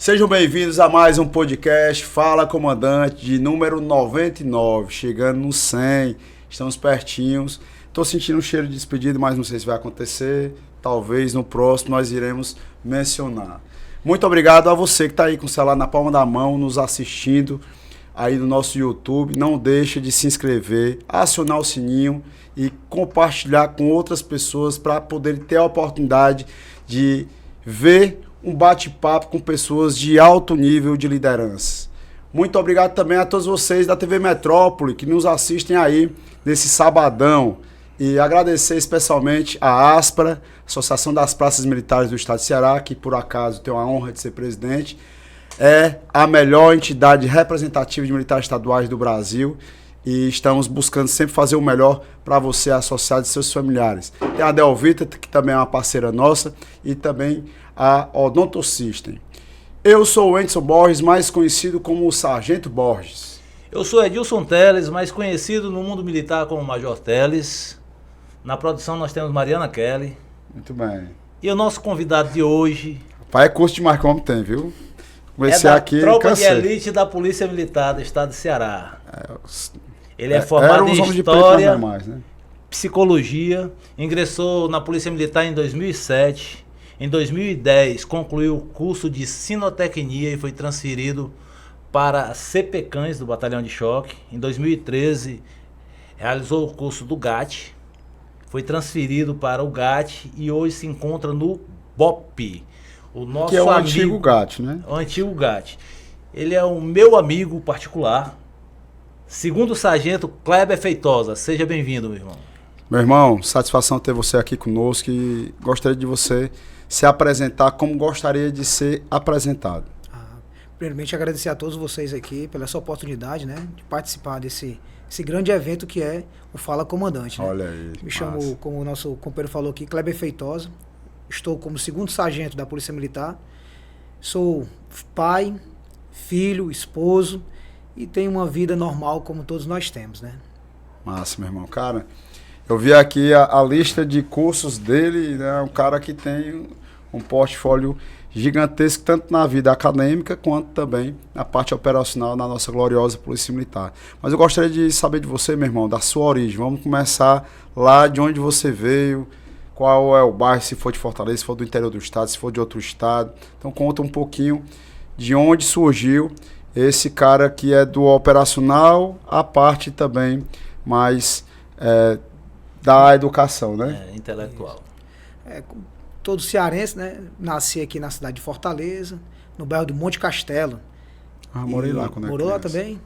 Sejam bem-vindos a mais um podcast Fala Comandante de número 99, chegando no 100, estamos pertinhos. Estou sentindo um cheiro de despedida, mas não sei se vai acontecer, talvez no próximo nós iremos mencionar. Muito obrigado a você que está aí com o celular na palma da mão, nos assistindo aí no nosso YouTube. Não deixe de se inscrever, acionar o sininho e compartilhar com outras pessoas para poder ter a oportunidade de ver um bate-papo com pessoas de alto nível de liderança. Muito obrigado também a todos vocês da TV Metrópole que nos assistem aí nesse sabadão. E agradecer especialmente a ASPRA, Associação das Praças Militares do Estado de Ceará, que por acaso tenho a honra de ser presidente. É a melhor entidade representativa de militares estaduais do Brasil e estamos buscando sempre fazer o melhor para você, associado e seus familiares. Tem a Delvita, que também é uma parceira nossa, e também a Odonto System. Eu sou o Edson Borges, mais conhecido como o Sargento Borges. Eu sou Edilson Teles, mais conhecido no mundo militar como Major Teles. Na produção nós temos Mariana Kelly. Muito bem. E o nosso convidado de hoje... Pai, é curso de mais como tem, viu? Comecei é da aqui, tropa cansei. de elite da Polícia Militar do Estado de Ceará. Ele é formado em História, Psicologia, ingressou na Polícia Militar em 2007. Em 2010, concluiu o curso de Sinotecnia e foi transferido para CPCães do Batalhão de Choque. Em 2013, realizou o curso do GAT, foi transferido para o GAT e hoje se encontra no BOP. O nosso que é o amigo, antigo GAT, né? O antigo GAT. Ele é o meu amigo particular, segundo sargento Kleber Feitosa. Seja bem-vindo, meu irmão. Meu irmão, satisfação ter você aqui conosco e gostaria de você se apresentar como gostaria de ser apresentado. Primeiramente, agradecer a todos vocês aqui pela essa oportunidade, né, de participar desse grande evento que é o Fala Comandante. Né? Olha aí. Me chamo, como o nosso companheiro falou aqui, Kleber Feitosa. Estou como segundo sargento da Polícia Militar. Sou pai, filho, esposo e tenho uma vida normal como todos nós temos, né? Massa, meu irmão. Cara, eu vi aqui a lista de cursos dele, né? Um cara que tem um portfólio gigantesco, tanto na vida acadêmica, quanto também na parte operacional na nossa gloriosa Polícia Militar. Mas eu gostaria de saber de você, meu irmão, da sua origem. Vamos começar lá de onde você veio, qual é o bairro, se for de Fortaleza, se for do interior do estado, se for de outro estado. Então conta um pouquinho de onde surgiu esse cara que é do operacional, a parte também mais... da educação, né? Intelectual. Todo cearense, né? Nasci aqui na cidade de Fortaleza, no bairro do Monte Castelo. Morei lá quando era Morou lá criança. também?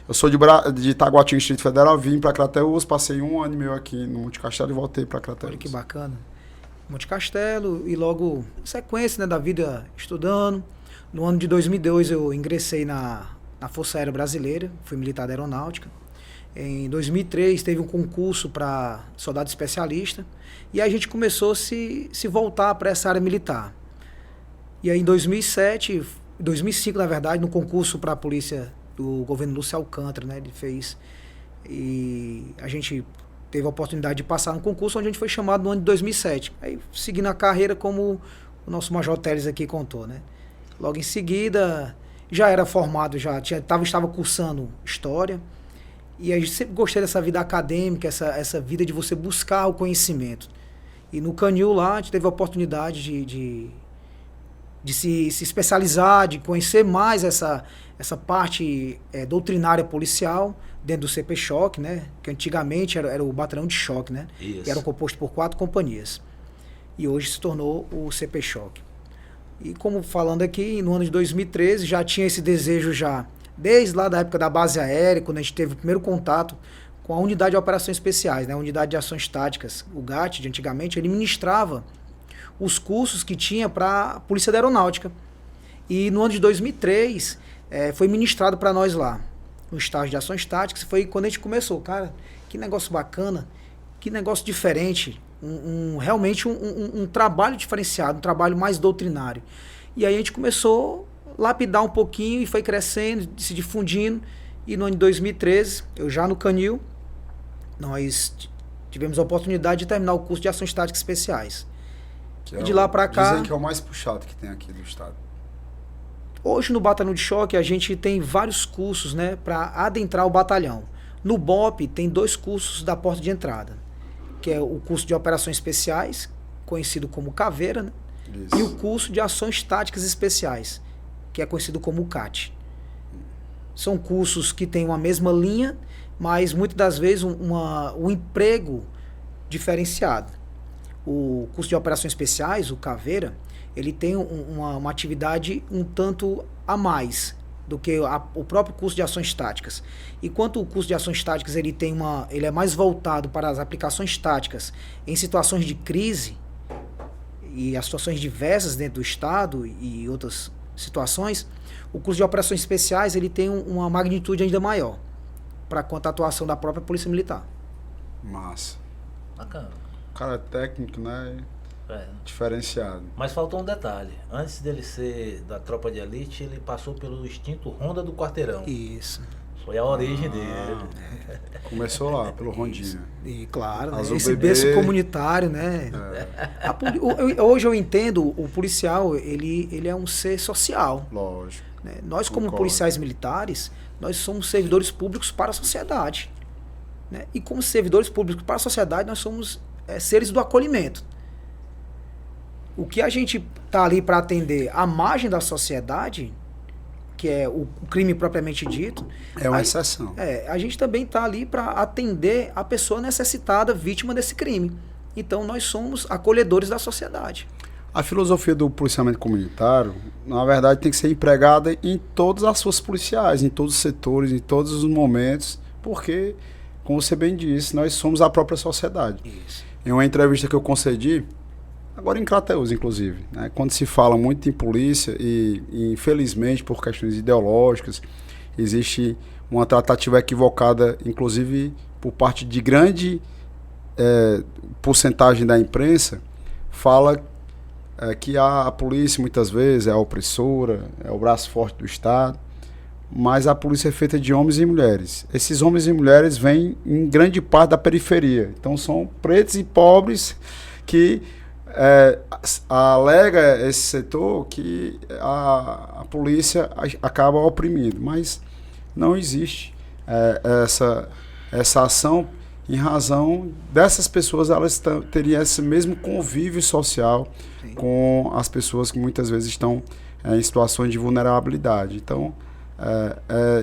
Eu sou de Taguatinga, Distrito Federal, vim para Crateús, passei 1 ano e meio aqui no Monte Castelo e voltei para Crateús. Olha que bacana. Monte Castelo e logo sequência, né, da vida estudando. No ano de 2002 eu ingressei na Força Aérea Brasileira, fui militar da aeronáutica. Em 2003 teve um concurso para soldado especialista e a gente começou a se voltar para essa área militar. E aí em 2005 na verdade, no concurso para a polícia do governo Lúcio Alcântara, né, ele fez, e a gente teve a oportunidade de passar no concurso onde a gente foi chamado no ano de 2007. Aí seguindo a carreira como o nosso Major Teles aqui contou, né? Logo em seguida já era formado, estava cursando História. E a gente sempre gostei dessa vida acadêmica, essa vida de você buscar o conhecimento. E no Canil lá, a gente teve a oportunidade de se especializar, de conhecer mais essa parte doutrinária policial dentro do CP Choque, né? Que antigamente era o batalhão de choque, né? Isso. Que era composto por 4 companhias. E hoje se tornou o CP Choque. E como falando aqui, no ano de 2013 já tinha esse desejo já... Desde lá da época da base aérea, quando a gente teve o primeiro contato com a Unidade de Operações Especiais, né, a Unidade de Ações Táticas, o GAT, de antigamente, ele ministrava os cursos que tinha para a Polícia da Aeronáutica. E no ano de 2003, foi ministrado para nós lá, no estágio de Ações Táticas, e foi quando a gente começou. Cara, que negócio bacana, que negócio diferente, realmente um trabalho diferenciado, um trabalho mais doutrinário. E aí a gente começou... lapidar um pouquinho e foi crescendo, se difundindo. E no ano de 2013, eu já no Canil, nós tivemos a oportunidade de terminar o curso de Ações Táticas Especiais. E de lá para cá... Dizem que é o mais puxado que tem aqui do estado. Hoje no Batalhão de Choque a gente tem vários cursos, né, para adentrar o batalhão. No BOP tem 2 cursos da porta de entrada, que é o curso de Operações Especiais, conhecido como Caveira, né? E o curso de Ações Táticas Especiais, que é conhecido como CAT. São cursos que têm uma mesma linha, mas muitas das vezes um emprego diferenciado. O curso de Operações Especiais, o Caveira, ele tem uma atividade um tanto a mais do que o próprio curso de Ações Táticas. Enquanto o curso de Ações Táticas ele é mais voltado para as aplicações táticas em situações de crise e as situações diversas dentro do Estado e outras situações, o curso de Operações Especiais ele tem uma magnitude ainda maior para quanto à atuação da própria Polícia Militar. Massa. Bacana. O cara é técnico, né? Diferenciado. Mas faltou um detalhe. Antes dele ser da tropa de elite, ele passou pelo extinto Ronda do Quarteirão. Isso. Foi a origem dele. Começou lá, pelo Rondinha. E claro, né? Esse berço comunitário, né? Hoje eu entendo, o policial, ele é um ser social. Lógico. Né? Nós, como policiais militares, nós somos servidores públicos para a sociedade. Né? E como servidores públicos para a sociedade, nós somos seres do acolhimento. O que a gente está ali para atender à margem da sociedade, que é o crime propriamente dito... É uma exceção. A gente também está ali para atender a pessoa necessitada, vítima desse crime. Então, nós somos acolhedores da sociedade. A filosofia do policiamento comunitário, na verdade, tem que ser empregada em todas as forças policiais, em todos os setores, em todos os momentos, porque, como você bem disse, nós somos a própria sociedade. Isso. Em uma entrevista que eu concedi, agora em Crateús, inclusive, né, quando se fala muito em polícia e infelizmente, por questões ideológicas, existe uma tratativa equivocada, inclusive por parte de grande porcentagem da imprensa, fala que a polícia muitas vezes é a opressora, é o braço forte do Estado, mas a polícia é feita de homens e mulheres. Esses homens e mulheres vêm em grande parte da periferia, então são pretos e pobres que alega esse setor que a polícia acaba oprimindo, mas não existe essa ação em razão dessas pessoas elas teriam esse mesmo convívio social. Sim. Com as pessoas que muitas vezes estão em situações de vulnerabilidade. Então,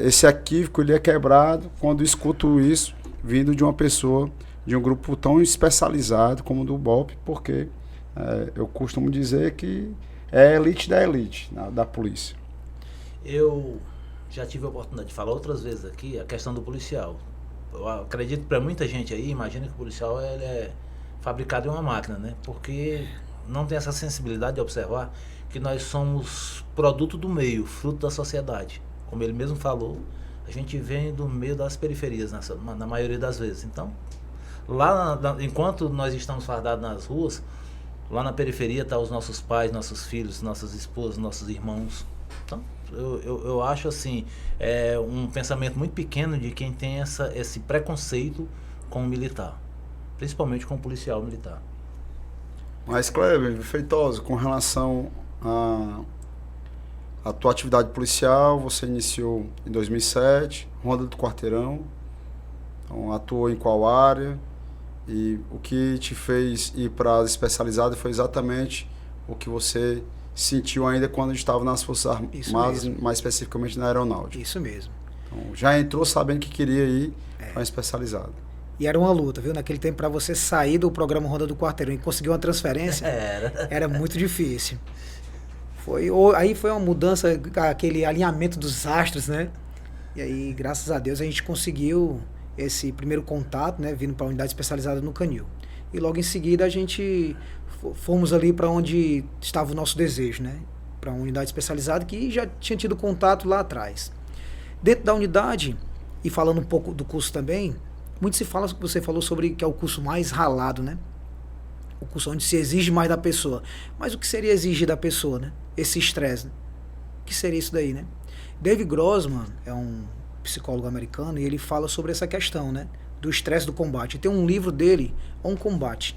esse equívoco ele é quebrado quando escuto isso vindo de uma pessoa, de um grupo tão especializado como o do BOP, porque eu costumo dizer que é a elite da elite, da polícia. Eu já tive a oportunidade de falar outras vezes aqui a questão do policial. Eu acredito que para muita gente aí, imagina que o policial ele é fabricado em uma máquina, né? Porque não tem essa sensibilidade de observar que nós somos produto do meio, fruto da sociedade. Como ele mesmo falou, a gente vem do meio das periferias, na maioria das vezes. Então, enquanto nós estamos fardados nas ruas, lá na periferia estão os nossos pais, nossos filhos, nossas esposas, nossos irmãos. Então, eu acho assim, um pensamento muito pequeno de quem tem esse preconceito com o militar, principalmente com o policial militar. Mas, Kleber Feitosa, com relação à tua atividade policial, você iniciou em 2007, Ronda do Quarteirão, então, atuou em qual área? E o que te fez ir para as especializadas foi exatamente o que você sentiu ainda quando estava nas Forças Armadas, mais especificamente na Aeronáutica. Isso mesmo. Então, já entrou sabendo que queria ir para a especializada. E era uma luta, viu? Naquele tempo, para você sair do programa Ronda do Quarteirão e conseguir uma transferência, era muito difícil. Aí foi uma mudança, aquele alinhamento dos astros, né? E aí, graças a Deus, a gente conseguiu esse primeiro contato, né? Vindo para a unidade especializada no Canil. E logo em seguida, a gente fomos ali para onde estava o nosso desejo, né? Para uma unidade especializada que já tinha tido contato lá atrás. Dentro da unidade, e falando um pouco do curso também, muito se fala, você falou sobre que é o curso mais ralado, né? O curso onde se exige mais da pessoa. Mas o que seria exigir da pessoa, né? Esse estresse, né? O que seria isso daí, né? David Grossman é um psicólogo americano e ele fala sobre essa questão, né? Do estresse do combate. Tem um livro dele, On Combat.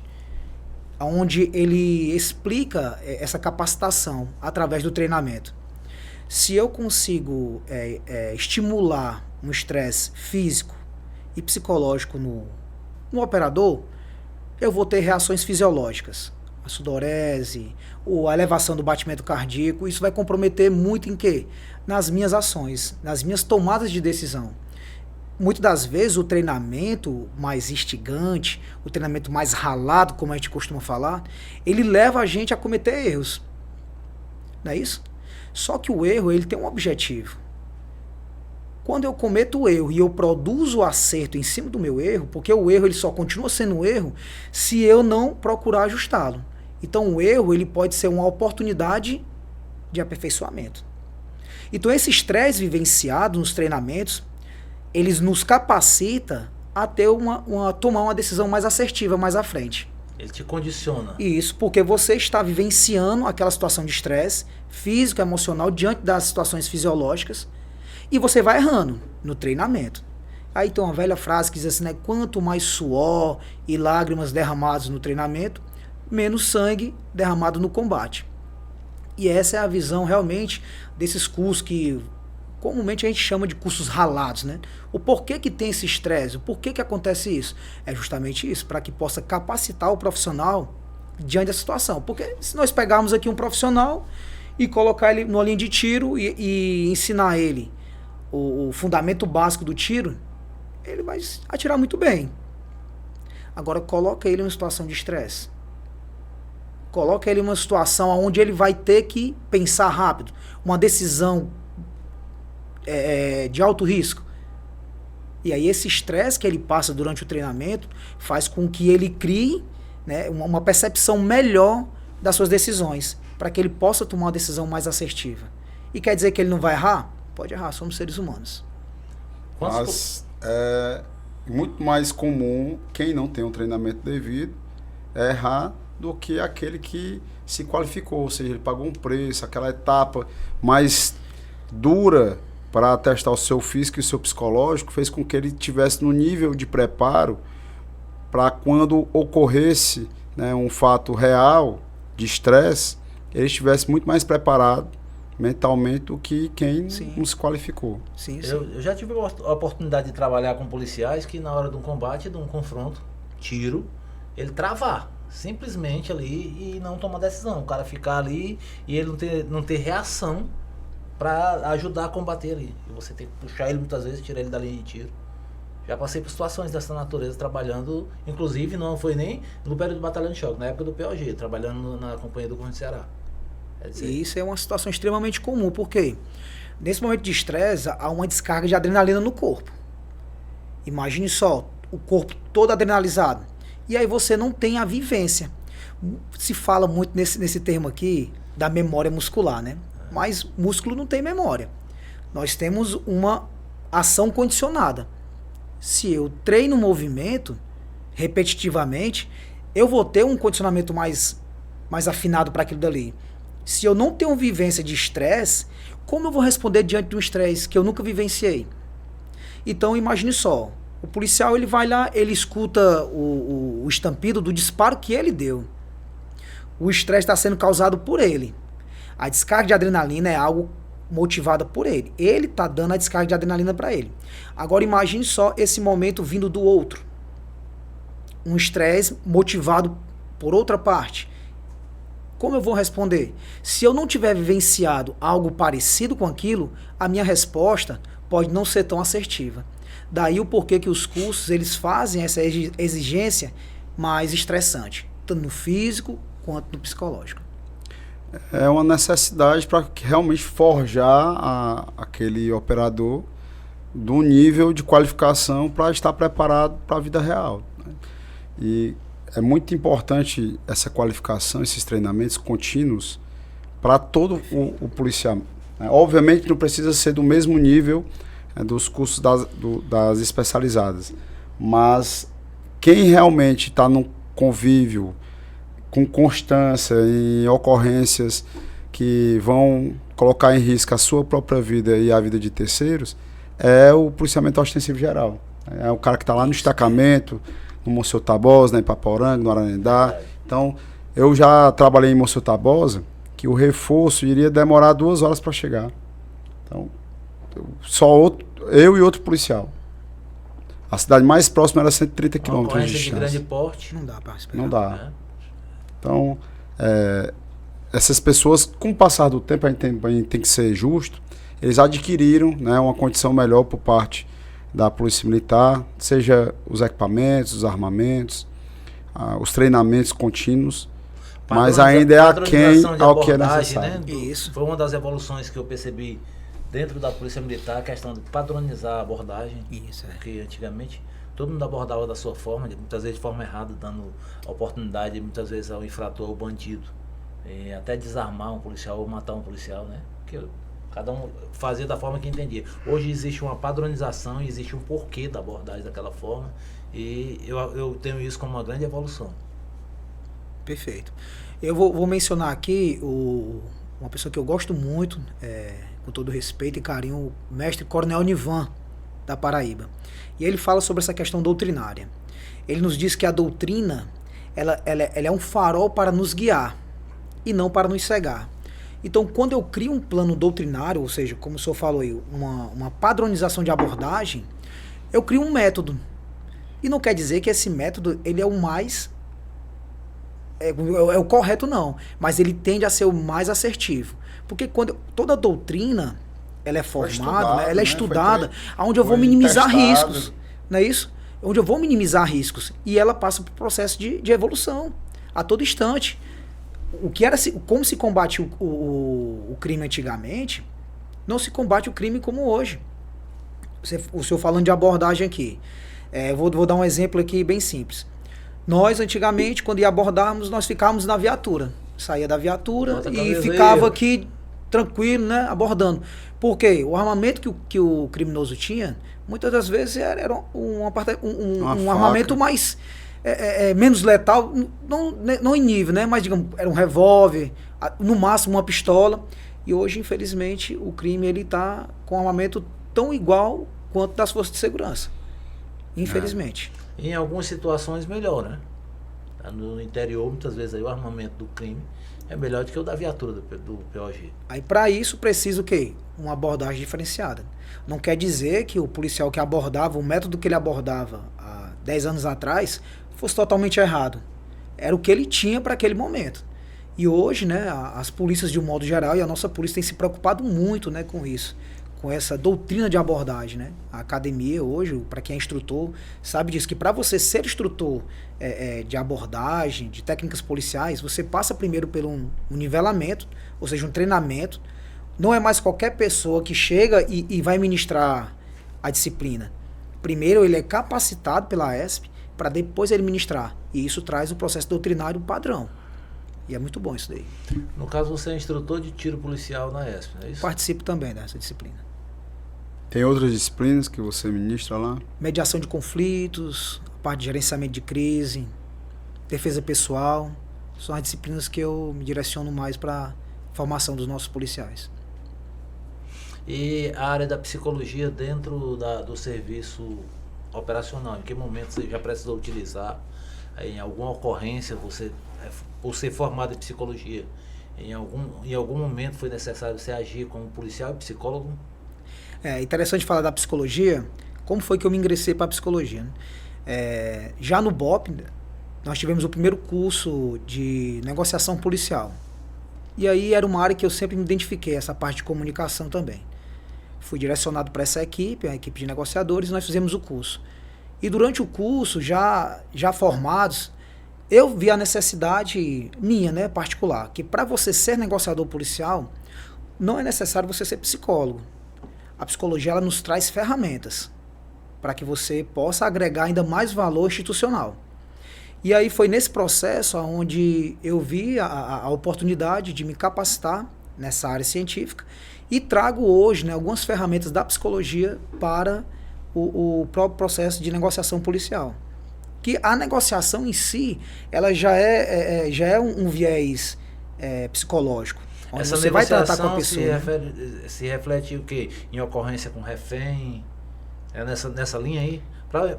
onde ele explica essa capacitação através do treinamento. Se eu consigo estimular um estresse físico e psicológico no operador, eu vou ter reações fisiológicas. A sudorese, a elevação do batimento cardíaco, isso vai comprometer muito em quê? Nas minhas ações, nas minhas tomadas de decisão. Muitas das vezes o treinamento mais instigante, o treinamento mais ralado, como a gente costuma falar, ele leva a gente a cometer erros. Não é isso? Só que o erro, ele tem um objetivo. Quando eu cometo o erro e eu produzo o acerto em cima do meu erro, porque o erro ele só continua sendo um erro se eu não procurar ajustá-lo. Então o erro ele pode ser uma oportunidade de aperfeiçoamento. Então esse estresse vivenciado nos treinamentos, eles nos capacita a ter tomar uma decisão mais assertiva mais à frente. Ele te condiciona. Isso, porque você está vivenciando aquela situação de estresse físico, emocional, diante das situações fisiológicas, e você vai errando no treinamento. Aí tem uma velha frase que diz assim, né? Quanto mais suor e lágrimas derramados no treinamento, menos sangue derramado no combate. E essa é a visão realmente desses cursos que comumente a gente chama de cursos ralados, né? O porquê que tem esse estresse, o porquê que acontece isso? É justamente isso, para que possa capacitar o profissional diante da situação. Porque se nós pegarmos aqui um profissional e colocar ele numa linha de tiro e ensinar ele o fundamento básico do tiro, ele vai atirar muito bem. Agora coloca ele em uma situação de estresse. Coloca ele em uma situação onde ele vai ter que pensar rápido, uma decisão de alto risco. E aí esse estresse que ele passa durante o treinamento faz com que ele crie, né, uma percepção melhor das suas decisões, para que ele possa tomar uma decisão mais assertiva. E quer dizer que ele não vai errar? Pode errar, somos seres humanos. Mas é muito mais comum quem não tem um treinamento devido errar do que aquele que se qualificou, ou seja, ele pagou um preço, aquela etapa mais dura para testar o seu físico e o seu psicológico, fez com que ele tivesse no nível de preparo para quando ocorresse, né, um fato real de estresse, ele estivesse muito mais preparado mentalmente do que quem não se qualificou. Sim. Eu já tive a oportunidade de trabalhar com policiais que na hora de um combate, de um confronto, tiro, ele travar simplesmente ali e não tomar decisão. O cara ficar ali e ele não ter reação para ajudar a combater ali. E você tem que puxar ele muitas vezes, tirar ele da linha de tiro. Já passei por situações dessa natureza trabalhando, inclusive não foi nem no período do batalhão de choque, na época do POG, trabalhando na companhia do Corpo de Ceará. E isso é uma situação extremamente comum, porque nesse momento de estresse há uma descarga de adrenalina no corpo. Imagine só, o corpo todo adrenalizado. E aí você não tem a vivência. Se fala muito nesse termo aqui da memória muscular, né? Mas músculo não tem memória. Nós temos uma ação condicionada. Se eu treino um movimento repetitivamente, eu vou ter um condicionamento mais afinado para aquilo dali. Se eu não tenho vivência de estresse, como eu vou responder diante de um estresse que eu nunca vivenciei? Então imagine só, o policial ele vai lá, ele escuta o estampido do disparo que ele deu. O estresse está sendo causado por ele. A descarga de adrenalina é algo motivada por ele. Ele está dando a descarga de adrenalina para ele. Agora imagine só esse momento vindo do outro. Um estresse motivado por outra parte. Como eu vou responder? Se eu não tiver vivenciado algo parecido com aquilo, a minha resposta pode não ser tão assertiva. Daí o porquê que os cursos eles fazem essa exigência mais estressante, tanto no físico quanto no psicológico. É uma necessidade para realmente forjar aquele operador do nível de qualificação para estar preparado para a vida real, né? E é muito importante essa qualificação, esses treinamentos contínuos para todo o policial. Obviamente não precisa ser do mesmo nível dos cursos das especializadas, mas quem realmente está no convívio com constância em ocorrências que vão colocar em risco a sua própria vida e a vida de terceiros, é o policiamento ostensivo geral. É o cara que está lá no destacamento, no Monsenhor Tabosa, na Ipaporanga, no Ararendá, Então, eu já trabalhei em Monsenhor Tabosa, que o reforço iria demorar 2 horas para chegar. Então, eu e outro policial. A cidade mais próxima era 130 quilômetros de distância. De grande porte. Não dá para esperar. Não dá. Então, essas pessoas, com o passar do tempo, a gente tem que ser justo, eles adquiriram, né, uma condição melhor por parte da Polícia Militar, seja os equipamentos, os armamentos, os treinamentos contínuos, mas ainda é aquém ao que é necessário. Né? Isso. Foi uma das evoluções que eu percebi dentro da Polícia Militar, a questão de padronizar a abordagem. Isso, porque antigamente todo mundo abordava da sua forma, muitas vezes de forma errada, dando oportunidade, muitas vezes ao infrator, ao bandido, até desarmar um policial ou matar um policial, né? Porque cada um fazia da forma que entendia. Hoje existe uma padronização, existe um porquê da abordagem daquela forma, e eu tenho isso como uma grande evolução. Perfeito. Eu vou mencionar aqui uma pessoa que eu gosto muito, com todo respeito e carinho, o mestre Coronel Nivan, da Paraíba. E ele fala sobre essa questão doutrinária. Ele nos diz que a doutrina ela é um farol para nos guiar e não para nos cegar. Então, quando eu crio um plano doutrinário, ou seja, como o senhor falou aí, uma padronização de abordagem, eu crio um método. E não quer dizer que esse método ele é o mais... é o correto, não. Mas ele tende a ser o mais assertivo. Porque toda doutrina, ela é formada, ela é estudada, onde eu vou minimizar riscos. Não é isso? Onde eu vou minimizar riscos. E ela passa por processo de evolução, a todo instante. Como se combate o crime antigamente, não se combate o crime como hoje. O senhor falando de abordagem aqui. Vou dar um exemplo aqui bem simples. Nós, antigamente, quando ia abordarmos, nós ficávamos na viatura. Saía da viatura e ficava aqui tranquilo, né, abordando. Por quê? O armamento que o criminoso tinha, muitas das vezes era um armamento mais... menos letal, não em nível, né? Mas, digamos, era um revólver, no máximo uma pistola. E hoje, infelizmente, o crime está com um armamento tão igual quanto das forças de segurança. Infelizmente. Em algumas situações, melhor, né? No interior, muitas vezes, aí, o armamento do crime é melhor do que o da viatura do POG. Aí, para isso, precisa o quê? Uma abordagem diferenciada. Não quer dizer que o policial que abordava, o método que ele abordava há 10 anos atrás, fosse totalmente errado. Era o que ele tinha para aquele momento. E hoje, né, as polícias de um modo geral, e a nossa polícia tem se preocupado muito, né, com isso, com essa doutrina de abordagem, né? A academia hoje, para quem é instrutor, sabe disso, que para você ser instrutor de abordagem, de técnicas policiais, você passa primeiro por um nivelamento, ou seja, um treinamento. Não é mais qualquer pessoa que chega e vai ministrar a disciplina. Primeiro ele é capacitado pela ESP, para depois ele ministrar. E isso traz um processo doutrinário padrão. E é muito bom isso daí. No caso, você é instrutor de tiro policial na ESP, não é isso? Participo também dessa disciplina. Tem outras disciplinas que você ministra lá? Mediação de conflitos, parte de gerenciamento de crise, defesa pessoal. São as disciplinas que eu me direciono mais para a formação dos nossos policiais. E a área da psicologia dentro do serviço operacional, em que momento você já precisou utilizar? Em alguma ocorrência, você, por ser formado em psicologia, em algum momento foi necessário você agir como policial e psicólogo? É interessante falar da psicologia. Como foi que eu me ingressei para a psicologia, né? Já no BOP, nós tivemos o primeiro curso de negociação policial. E aí era uma área que eu sempre me identifiquei, essa parte de comunicação também. Fui direcionado para essa equipe, a equipe de negociadores, e nós fizemos o curso. E durante o curso, já formados, eu vi a necessidade minha, né, particular, que para você ser negociador policial, não é necessário você ser psicólogo. A psicologia ela nos traz ferramentas para que você possa agregar ainda mais valor institucional. E aí foi nesse processo onde eu vi a oportunidade de me capacitar nessa área científica e trago hoje, né, algumas ferramentas da psicologia para o próprio processo de negociação policial. Que a negociação em si, ela já é um viés psicológico. Onde essa você vai tratar com a pessoa. Se reflete o quê? Em ocorrência com refém? É nessa linha aí?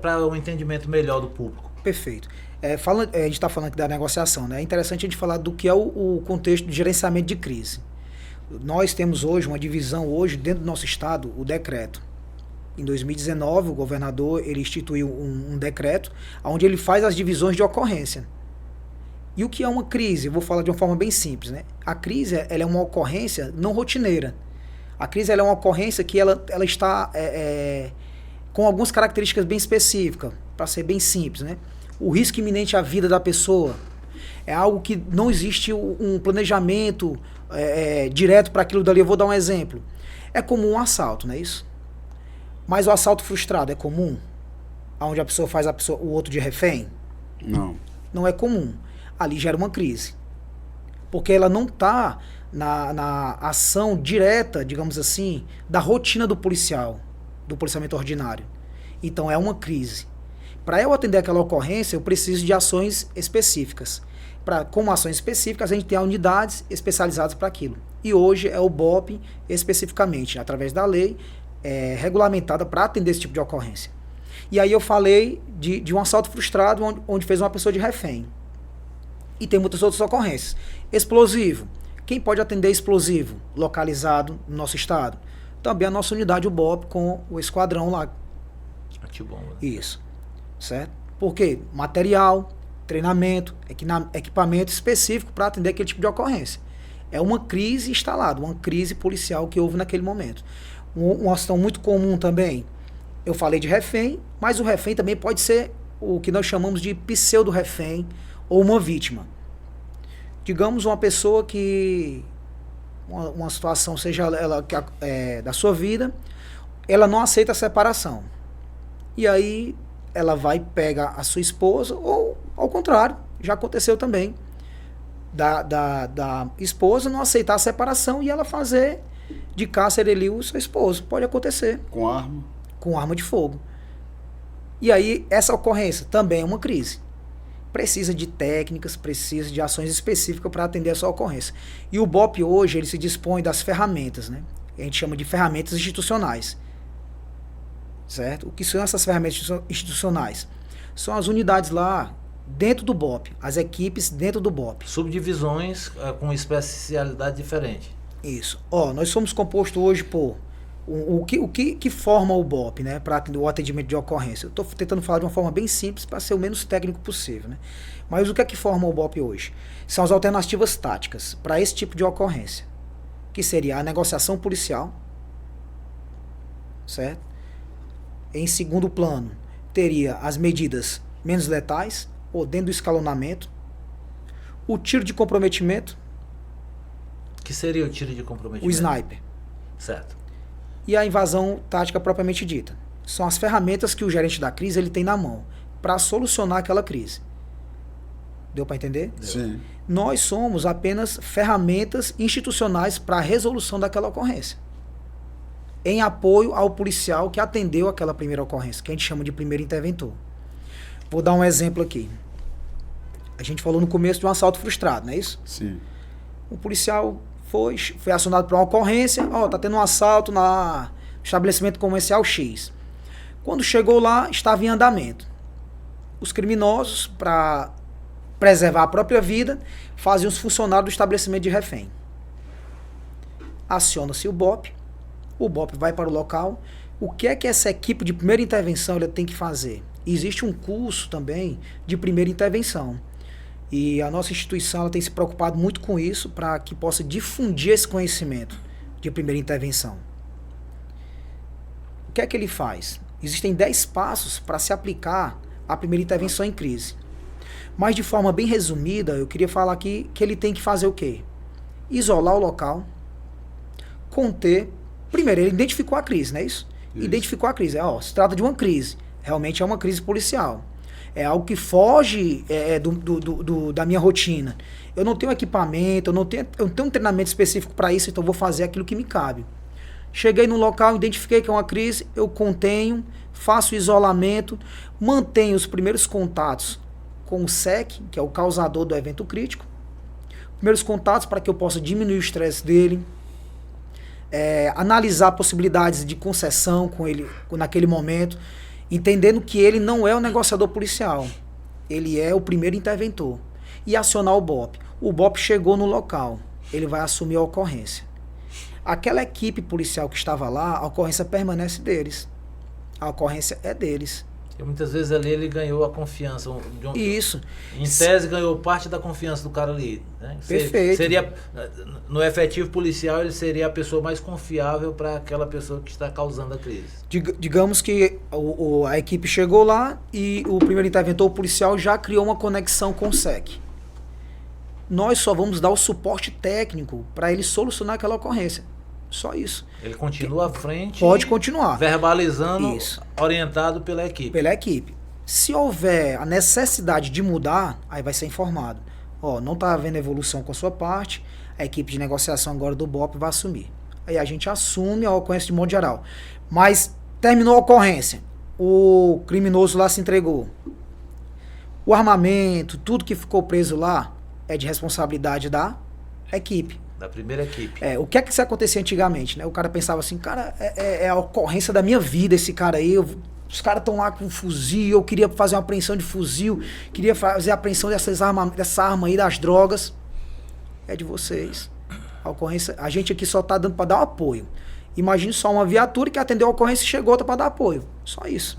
Para um entendimento melhor do público. Perfeito. A gente está falando aqui da negociação, né? É interessante a gente falar do que é o contexto de gerenciamento de crise. Nós temos hoje uma divisão, dentro do nosso estado, o decreto. Em 2019, o governador ele instituiu um decreto onde ele faz as divisões de ocorrência. E o que é uma crise? Eu vou falar de uma forma bem simples, né? A crise ela é uma ocorrência não rotineira. A crise ela é uma ocorrência que ela está com algumas características bem específicas, para ser bem simples, né? O risco iminente à vida da pessoa é algo que não existe um planejamento direto para aquilo dali. Eu vou dar um exemplo. É comum um assalto, não é isso? Mas o assalto frustrado é comum? Onde a pessoa faz o outro de refém? Não. Não é comum. Ali gera uma crise. Porque ela não está na ação direta, digamos assim, da rotina do policial, do policiamento ordinário. Então é uma crise. Para eu atender aquela ocorrência, eu preciso de ações específicas. Como ações específicas, a gente tem unidades especializadas para aquilo. E hoje é o BOP, especificamente, através da lei, regulamentada para atender esse tipo de ocorrência. E aí eu falei de um assalto frustrado, onde fez uma pessoa de refém. E tem muitas outras ocorrências. Explosivo. Quem pode atender explosivo localizado no nosso estado? Também a nossa unidade, o BOP, com o esquadrão lá. Antibomba. Isso. Certo? Por quê? Material, treinamento, equipamento específico para atender aquele tipo de ocorrência. É uma crise instalada, uma crise policial que houve naquele momento. Uma ação muito comum também, eu falei de refém, mas o refém também pode ser o que nós chamamos de pseudo-refém ou uma vítima. Digamos uma pessoa que, uma situação seja ela da sua vida, ela não aceita a separação. E aí ela vai pegar a sua esposa, ou ao contrário, já aconteceu também, da esposa não aceitar a separação e ela fazer de cárcere ali o seu esposo. Pode acontecer. Com arma? Com arma de fogo. E aí, essa ocorrência também é uma crise. Precisa de técnicas, precisa de ações específicas para atender essa ocorrência. E o BOP hoje, ele se dispõe das ferramentas, né? A gente chama de ferramentas institucionais. Certo? O que são essas ferramentas institucionais? São as unidades lá dentro do BOP, as equipes dentro do BOP. Subdivisões com especialidade diferente. Isso. Nós somos compostos hoje por o que forma o BOP, né, para o atendimento de ocorrência. Eu estou tentando falar de uma forma bem simples para ser o menos técnico possível, né? Mas o que é que forma o BOP hoje? São as alternativas táticas para esse tipo de ocorrência, que seria a negociação policial, certo? Em segundo plano, teria as medidas menos letais, ou dentro do escalonamento, o tiro de comprometimento. Que seria o tiro de comprometimento? O sniper. Certo. E a invasão tática propriamente dita. São as ferramentas que o gerente da crise ele tem na mão para solucionar aquela crise. Deu para entender? Deu. Sim. Nós somos apenas ferramentas institucionais para a resolução daquela ocorrência, em apoio ao policial que atendeu aquela primeira ocorrência, que a gente chama de primeiro interventor. Vou dar um exemplo aqui. A gente falou no começo de um assalto frustrado, não é isso? Sim. O policial foi acionado para uma ocorrência, tá tendo um assalto no estabelecimento comercial X. Quando chegou lá, estava em andamento. Os criminosos, para preservar a própria vida, faziam os funcionários do estabelecimento de refém. Aciona-se o BOP vai para o local. O que é que essa equipe de primeira intervenção ela tem que fazer? Existe um curso também de primeira intervenção. E a nossa instituição ela tem se preocupado muito com isso para que possa difundir esse conhecimento de primeira intervenção. O que é que ele faz? Existem 10 passos para se aplicar a primeira intervenção em crise. Mas de forma bem resumida, eu queria falar aqui que ele tem que fazer o quê? Isolar o local, conter. Primeiro, ele identificou a crise, não é isso? Identificou a crise. Se trata de uma crise. Realmente é uma crise policial. É algo que foge da minha rotina. Eu não tenho equipamento, eu não tenho um treinamento específico para isso, então eu vou fazer aquilo que me cabe. Cheguei no local, identifiquei que é uma crise, eu contenho, faço isolamento, mantenho os primeiros contatos com o SEC, que é o causador do evento crítico. Primeiros contatos para que eu possa diminuir o estresse dele. Analisar possibilidades de concessão com ele naquele momento, entendendo que ele não é um negociador policial. ele é o primeiro interventor. E acionar o BOP. O BOP chegou no local, ele vai assumir a ocorrência. Aquela equipe policial que estava lá, a ocorrência permanece deles. A ocorrência é deles. E muitas vezes ali ele ganhou a confiança. Isso. Em tese, ganhou parte da confiança do cara ali. Né? Perfeito. Seria, no efetivo policial, ele seria a pessoa mais confiável para aquela pessoa que está causando a crise. Digamos que a equipe chegou lá e o primeiro interventor policial já criou uma conexão com o SEC. Nós só vamos dar o suporte técnico para ele solucionar aquela ocorrência. Só isso. Ele continua à frente. Pode continuar. Verbalizando, isso. Orientado pela equipe. Pela equipe. Se houver a necessidade de mudar, aí vai ser informado. Ó, não está havendo evolução com a sua parte, a equipe de negociação agora do BOP vai assumir. Aí a gente assume a ocorrência de modo geral. Mas terminou a ocorrência, o criminoso lá se entregou. O armamento, tudo que ficou preso lá, é de responsabilidade da equipe. Da primeira equipe. O que é que isso acontecia antigamente, né? O cara pensava assim, cara, é a ocorrência da minha vida esse cara aí, os caras estão lá com um fuzil, eu queria fazer uma apreensão de fuzil, queria fazer a apreensão dessa arma aí, das drogas. É de vocês. A ocorrência, a gente aqui só tá dando para dar um apoio. Imagine só uma viatura que atendeu a ocorrência e chegou outra para dar apoio. Só isso.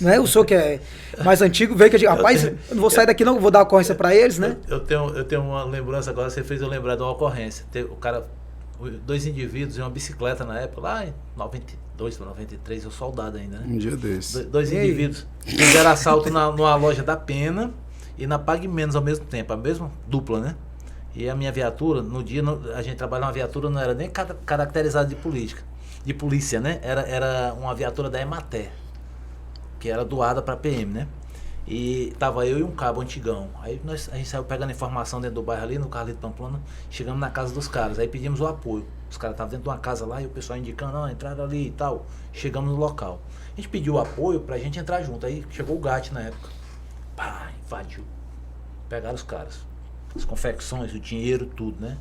Não é? O senhor que é mais antigo veio que eu digo, rapaz, eu não vou sair daqui não, vou dar ocorrência para eles, né? Eu tenho uma lembrança agora, você fez eu lembrar de uma ocorrência. O cara, 2 indivíduos em uma bicicleta na época, lá em 92 para 93, eu soldado ainda, né? Um dia desse. Dois indivíduos fizeram assalto numa loja da Pena e na Pague Menos ao mesmo tempo, a mesma dupla, né? E a minha viatura, no dia, a gente trabalhava uma viatura, não era nem caracterizada de polícia, né? Era uma viatura da Emater, que era doada para PM, né? E tava eu e um cabo antigão. Aí a gente saiu pegando informação dentro do bairro ali, no Carlito Pamplona, chegamos na casa dos caras, aí pedimos o apoio. Os caras estavam dentro de uma casa lá e o pessoal indicando, não, entraram ali e tal. Chegamos no local. A gente pediu o apoio pra gente entrar junto. Aí chegou o GAT na época. Pá, invadiu. Pegaram os caras. As confecções, o dinheiro, tudo, né?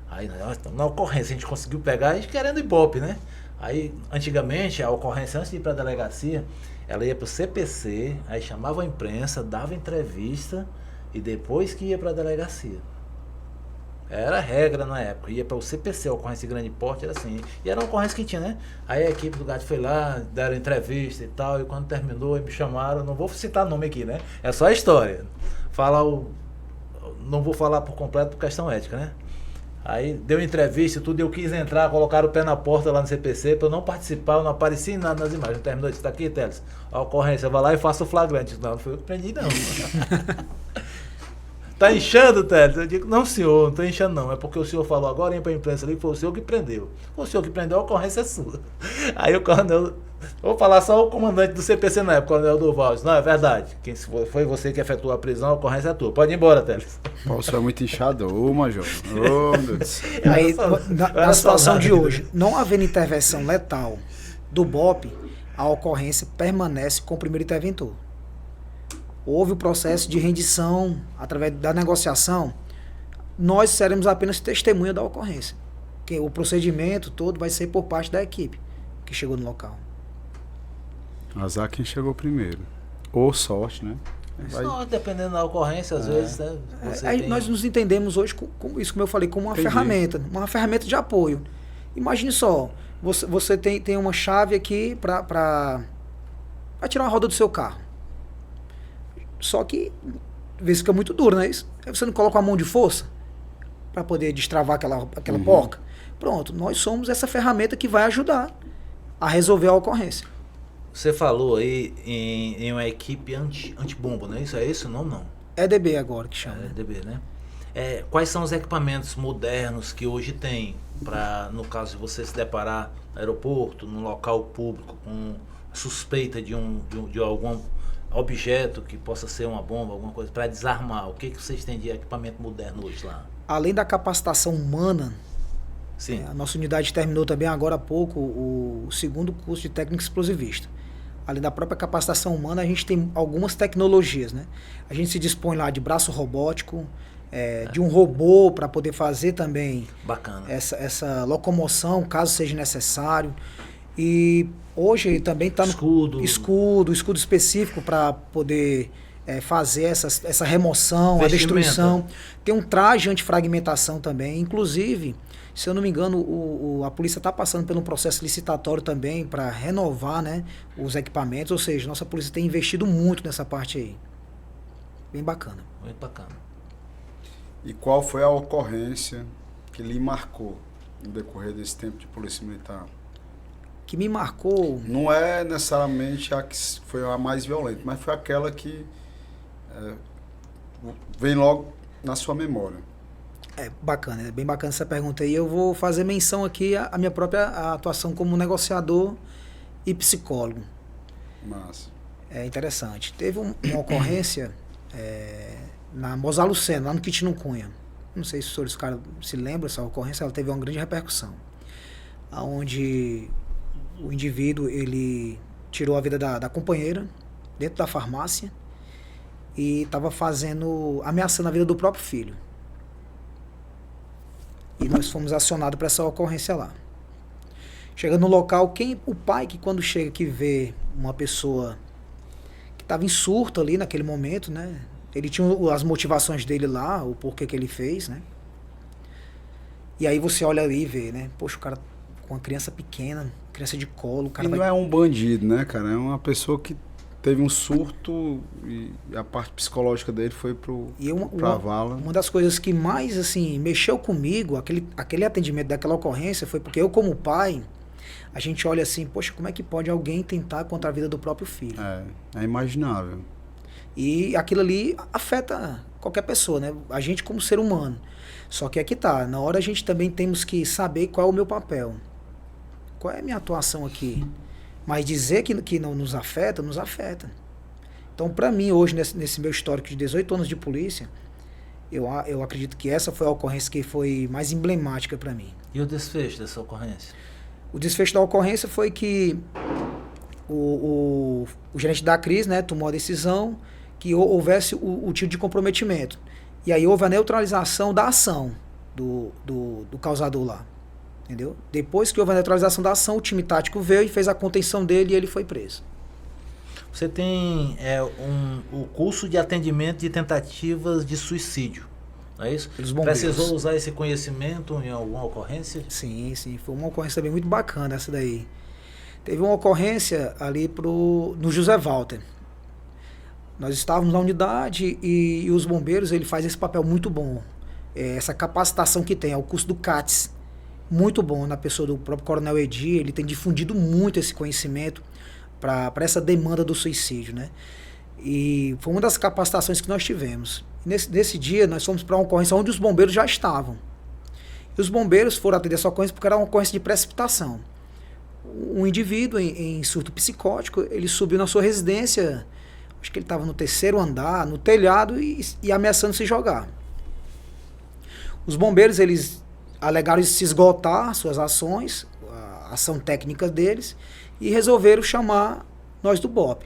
Aí na ocorrência a gente conseguiu pegar, a gente querendo Ibope, né? Aí, antigamente, a ocorrência, antes de ir pra delegacia, ela ia pro CPC, aí chamava a imprensa, dava entrevista e depois que ia pra delegacia. Era regra na época, ia para o CPC, a ocorrência de grande porte, era assim. E era uma ocorrência que tinha, né? Aí a equipe do GAT foi lá, deram entrevista e tal, e quando terminou, me chamaram, não vou citar nome aqui, né? É só a história. Não vou falar por completo por questão ética, né? Aí deu entrevista e tudo, eu quis entrar, colocaram o pé na porta lá no CPC, para eu não participar, eu não apareci em nada nas imagens. Terminou, disse, tá aqui, Teles, a ocorrência, vai lá e faça o flagrante. Não foi eu que prendi, não. Tá inchando, Teles? Eu digo, não, senhor, não tô inchando, não. É porque o senhor falou agora, hein, pra imprensa ali, que foi o senhor que prendeu. O senhor que prendeu, a ocorrência é sua. Aí o coronel, vou falar só o comandante do CPC na época, o coronel Durval, disse, não, é verdade. Foi você que efetuou a prisão, a ocorrência é tua. Pode ir embora, Teles. O senhor é muito inchado, Major. Ô, meu Deus. Aí, na situação de hoje, não havendo intervenção letal do BOP, a ocorrência permanece com o primeiro interventor. Houve o processo de rendição através da negociação, nós seremos apenas testemunha da ocorrência. Porque o procedimento todo vai ser por parte da equipe que chegou no local. Azar quem chegou primeiro. Ou sorte, né? Só dependendo da ocorrência, às vezes, né? Nós nos entendemos hoje, com isso como eu falei, como uma ferramenta de apoio. Imagine só, você tem uma chave aqui para tirar uma roda do seu carro. Só que, às vezes fica muito duro, não é isso? Aí você não coloca a mão de força para poder destravar aquela porca. Pronto, nós somos essa ferramenta que vai ajudar a resolver a ocorrência. Você falou aí em uma equipe antibomba, não é isso? É isso? Não. EDB agora que chama. EDB, né? Quais são os equipamentos modernos que hoje tem para, no caso de você se deparar no aeroporto, no local público, com suspeita de algum objeto que possa ser uma bomba, alguma coisa, para desarmar? O que vocês têm de equipamento moderno hoje lá? Além da capacitação humana, sim. A nossa unidade terminou também agora há pouco o segundo curso de técnico explosivista. Além da própria capacitação humana, a gente tem algumas tecnologias, né? A gente se dispõe lá de braço robótico, de um robô para poder fazer também essa locomoção, caso seja necessário. E hoje também está no escudo específico para poder fazer essa remoção, a destruição. Tem um traje antifragmentação também. Inclusive, se eu não me engano, a polícia está passando por um processo licitatório também para renovar, né, os equipamentos. Ou seja, nossa polícia tem investido muito nessa parte aí. Bem bacana. Muito bacana. E qual foi a ocorrência que lhe marcou no decorrer desse tempo de polícia militar? Que me marcou... Não é necessariamente a que foi a mais violenta, mas foi aquela que vem logo na sua memória. Bacana, é bem bacana essa pergunta aí. Eu vou fazer menção aqui à minha própria atuação como negociador e psicólogo. Massa. É interessante. Teve uma ocorrência na Mozar Lucena, lá no Quitino Cunha. Não sei se os caras se lembram dessa ocorrência, ela teve uma grande repercussão. Onde o indivíduo, ele tirou a vida da companheira dentro da farmácia e estava ameaçando a vida do próprio filho. E nós fomos acionados para essa ocorrência lá. Chegando no local, o pai que quando chega que vê uma pessoa que estava em surto ali naquele momento, né? Ele tinha as motivações dele lá, o porquê que ele fez, né? E aí você olha ali e vê, né? Poxa, o cara com uma criança pequena, criança de colo, o cara não é um bandido, né, cara? É uma pessoa que teve um surto e a parte psicológica dele foi pra vala. Uma das coisas que mais, assim, mexeu comigo, aquele atendimento daquela ocorrência, foi porque eu, como pai, a gente olha assim, poxa, como é que pode alguém tentar contra a vida do próprio filho? É imaginável. E aquilo ali afeta qualquer pessoa, né? A gente como ser humano. Só que aqui tá, na hora a gente também temos que saber qual é o meu papel. Qual é a minha atuação aqui? Mas dizer que não nos afeta, nos afeta. Então, para mim, hoje, nesse meu histórico de 18 anos de polícia, eu acredito que essa foi a ocorrência que foi mais emblemática para mim. E o desfecho dessa ocorrência? O desfecho da ocorrência foi que o gerente da crise, né, tomou a decisão que houvesse o tipo de comprometimento. E aí houve a neutralização da ação do causador lá. Entendeu? Depois que houve a neutralização da ação, o time tático veio e fez a contenção dele e ele foi preso. Você tem o curso de atendimento de tentativas de suicídio, não é isso? Precisou usar esse conhecimento em alguma ocorrência? Sim, sim. Foi uma ocorrência também muito bacana essa daí. Teve uma ocorrência ali no José Walter. Nós estávamos na unidade e os bombeiros, ele faz esse papel muito bom. Essa capacitação que tem, é o curso do CATS. Muito bom na pessoa do próprio Coronel Edir, ele tem difundido muito esse conhecimento para essa demanda do suicídio, né? E foi uma das capacitações que nós tivemos. Nesse dia, nós fomos para uma ocorrência onde os bombeiros já estavam. E os bombeiros foram atender essa ocorrência porque era uma ocorrência de precipitação. Um indivíduo em surto psicótico, ele subiu na sua residência, acho que ele estava no 3º andar, no telhado e ameaçando se jogar. Os bombeiros, eles alegaram se esgotar suas ações, a ação técnica deles, e resolveram chamar nós do BOP.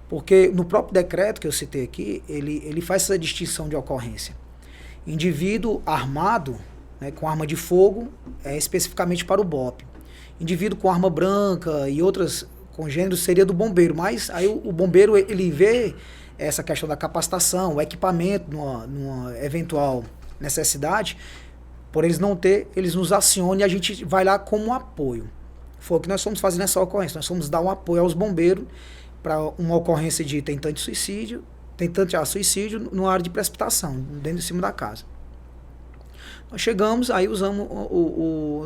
Porque no próprio decreto que eu citei aqui, ele faz essa distinção de ocorrência. Indivíduo armado, né, com arma de fogo, é especificamente para o BOP. Indivíduo com arma branca e outras congêneros seria do bombeiro, mas aí o bombeiro, ele vê essa questão da capacitação, o equipamento numa eventual necessidade. Por eles não ter, eles nos acionam e a gente vai lá como apoio. Foi o que nós fomos fazer nessa ocorrência. Nós fomos dar um apoio aos bombeiros para uma ocorrência de tentante a suicídio numa área de precipitação, dentro de cima da casa. Nós chegamos, aí usamos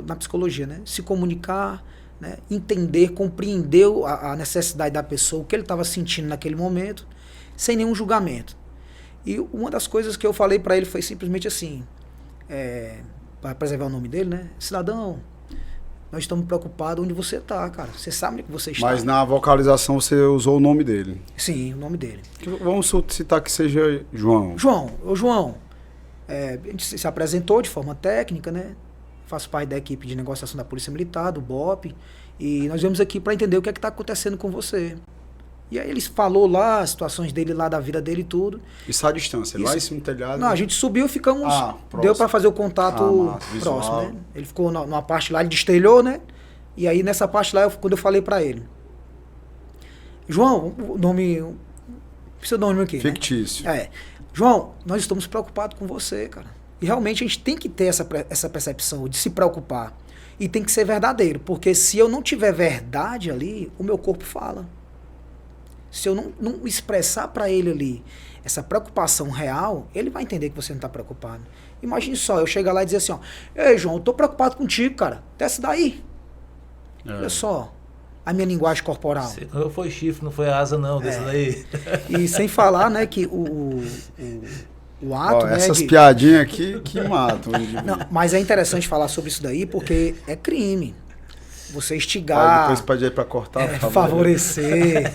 na psicologia, né? Se comunicar, né? Entender, compreender a necessidade da pessoa, o que ele estava sentindo naquele momento, sem nenhum julgamento. E uma das coisas que eu falei para ele foi simplesmente assim, para preservar o nome dele, né? Cidadão, nós estamos preocupados onde você está, cara. Você sabe onde você está. Mas na vocalização você usou o nome dele. Sim, o nome dele. Vamos citar que seja João. João, a gente se apresentou de forma técnica, né? Faço parte da equipe de negociação da Polícia Militar, do BOP, e nós viemos aqui para entender o que é que está acontecendo com você. E aí ele falou lá, as situações dele lá, da vida dele e tudo. Isso à distância, lá em cima do telhado? Não, a gente subiu e ficamos... deu para fazer o contato próximo, né? Ele ficou numa parte lá, ele destelhou, né? E aí nessa parte lá, quando eu falei para ele, João, o nome... pseudônimo aqui. Fictício. Né? João, nós estamos preocupados com você, cara. E realmente a gente tem que ter essa percepção de se preocupar. E tem que ser verdadeiro, porque se eu não tiver verdade ali, o meu corpo fala. Se eu não expressar para ele ali essa preocupação real, ele vai entender que você não está preocupado. Imagine só, eu chegar lá e dizer assim, ó, ei, João, eu tô preocupado contigo, cara. Desce daí. Olha só a minha linguagem corporal. Você não foi chifre, não foi asa, não, desce daí. E sem falar, né, que o ato, né, essas piadinhas aqui que matam. Não, mas é interessante falar sobre isso daí, porque é crime. Você estigar... depois pode ir para cortar, por favor. Favorecer.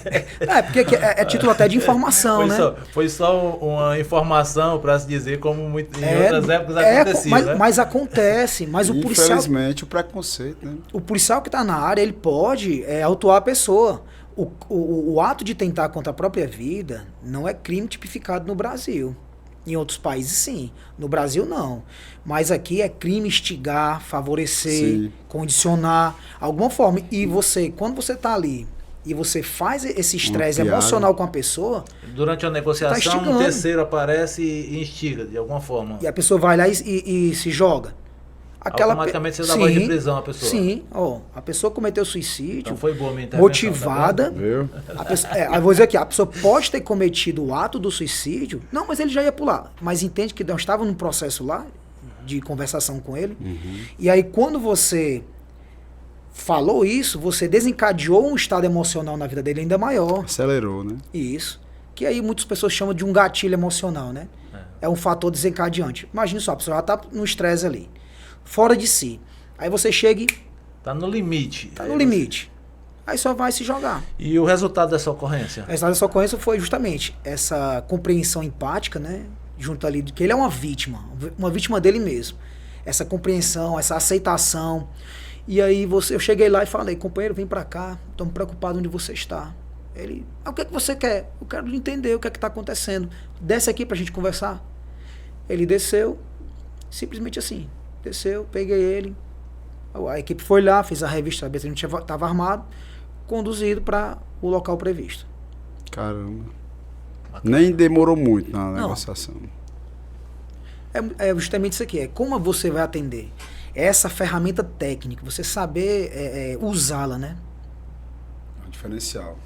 Porque é título até de informação, né? Foi só uma informação para se dizer como em outras épocas acontecia, né? Mas acontece. Mas o policial... Infelizmente, o preconceito, né? O policial que está na área, ele pode autuar a pessoa. O ato de tentar contra a própria vida não é crime tipificado no Brasil. Em outros países, sim. No Brasil, não. Mas aqui é crime instigar, favorecer, condicionar, alguma forma. E você, quando você está ali e você faz esse estresse emocional com a pessoa... Durante a negociação, um terceiro aparece e instiga, de alguma forma. E a pessoa vai lá e se joga. Automaticamente você dá voz de prisão à pessoa. Sim, a pessoa cometeu suicídio, então foi boa a minha intervenção, motivada. Tá, vou dizer aqui, a pessoa pode ter cometido o ato do suicídio, não, mas ele já ia pular. Mas entende que nós estávamos num processo lá de conversação com ele. E aí quando você falou isso, você desencadeou um estado emocional na vida dele ainda maior. Acelerou, né? Isso. Que aí muitas pessoas chamam de um gatilho emocional, né? É um fator desencadeante. Imagina só, a pessoa já está no estresse ali. Fora de si. Aí você chega e... Tá no limite. Tá no limite. Aí só vai se jogar. E o resultado dessa ocorrência? O resultado dessa ocorrência foi justamente essa compreensão empática, né? Junto ali, que ele é uma vítima dele mesmo. Essa compreensão, essa aceitação. E aí eu cheguei lá e falei, companheiro, vem pra cá, tô preocupado onde você está. Ele, o que é que você quer? Eu quero entender o que é que tá acontecendo. Desce aqui pra gente conversar. Ele desceu, simplesmente assim. Desceu, peguei ele, a equipe foi lá, fez a revista, a gente estava armado, conduzido para o local previsto. Caramba. Nem demorou muito na negociação. É justamente isso aqui, é como você vai atender. Essa ferramenta técnica, você saber usá-la, né? É um diferencial.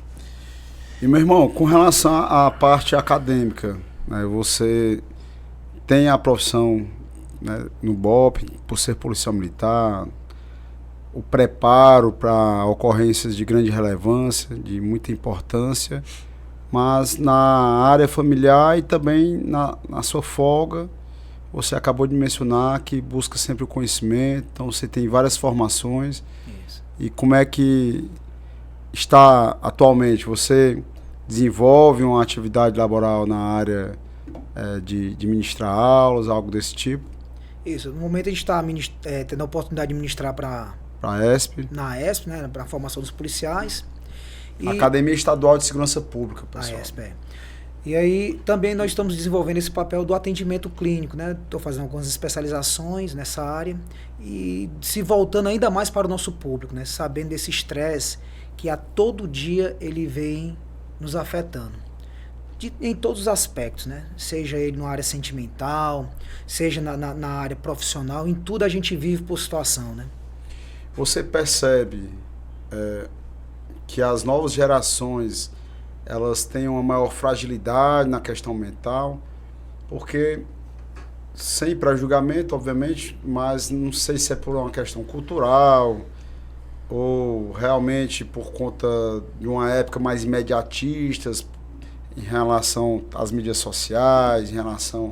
E, meu irmão, com relação à parte acadêmica, né, você tem a profissão... né, no BOPE, por ser policial militar, o preparo para ocorrências de grande relevância, de muita importância, mas na área familiar e também na sua folga, você acabou de mencionar que busca sempre o conhecimento, então você tem várias formações. Isso. E como é que está atualmente? Você desenvolve uma atividade laboral na área de ministrar aulas, algo desse tipo? Isso, no momento a gente está tendo a oportunidade de ministrar na ESP, né, para a formação dos policiais. Academia Estadual de Segurança Pública, pessoal. A ESP, E aí também nós estamos desenvolvendo esse papel do atendimento clínico, né? Estou fazendo algumas especializações nessa área e se voltando ainda mais para o nosso público, né? Sabendo desse estresse que a todo dia ele vem nos afetando. Em todos os aspectos, né? Seja ele na área sentimental, seja na área profissional, em tudo a gente vive por situação, né? Você percebe que as novas gerações elas têm uma maior fragilidade na questão mental, porque sem pré-julgamento, obviamente, mas não sei se é por uma questão cultural ou realmente por conta de uma época mais imediatistas, em relação às mídias sociais, em relação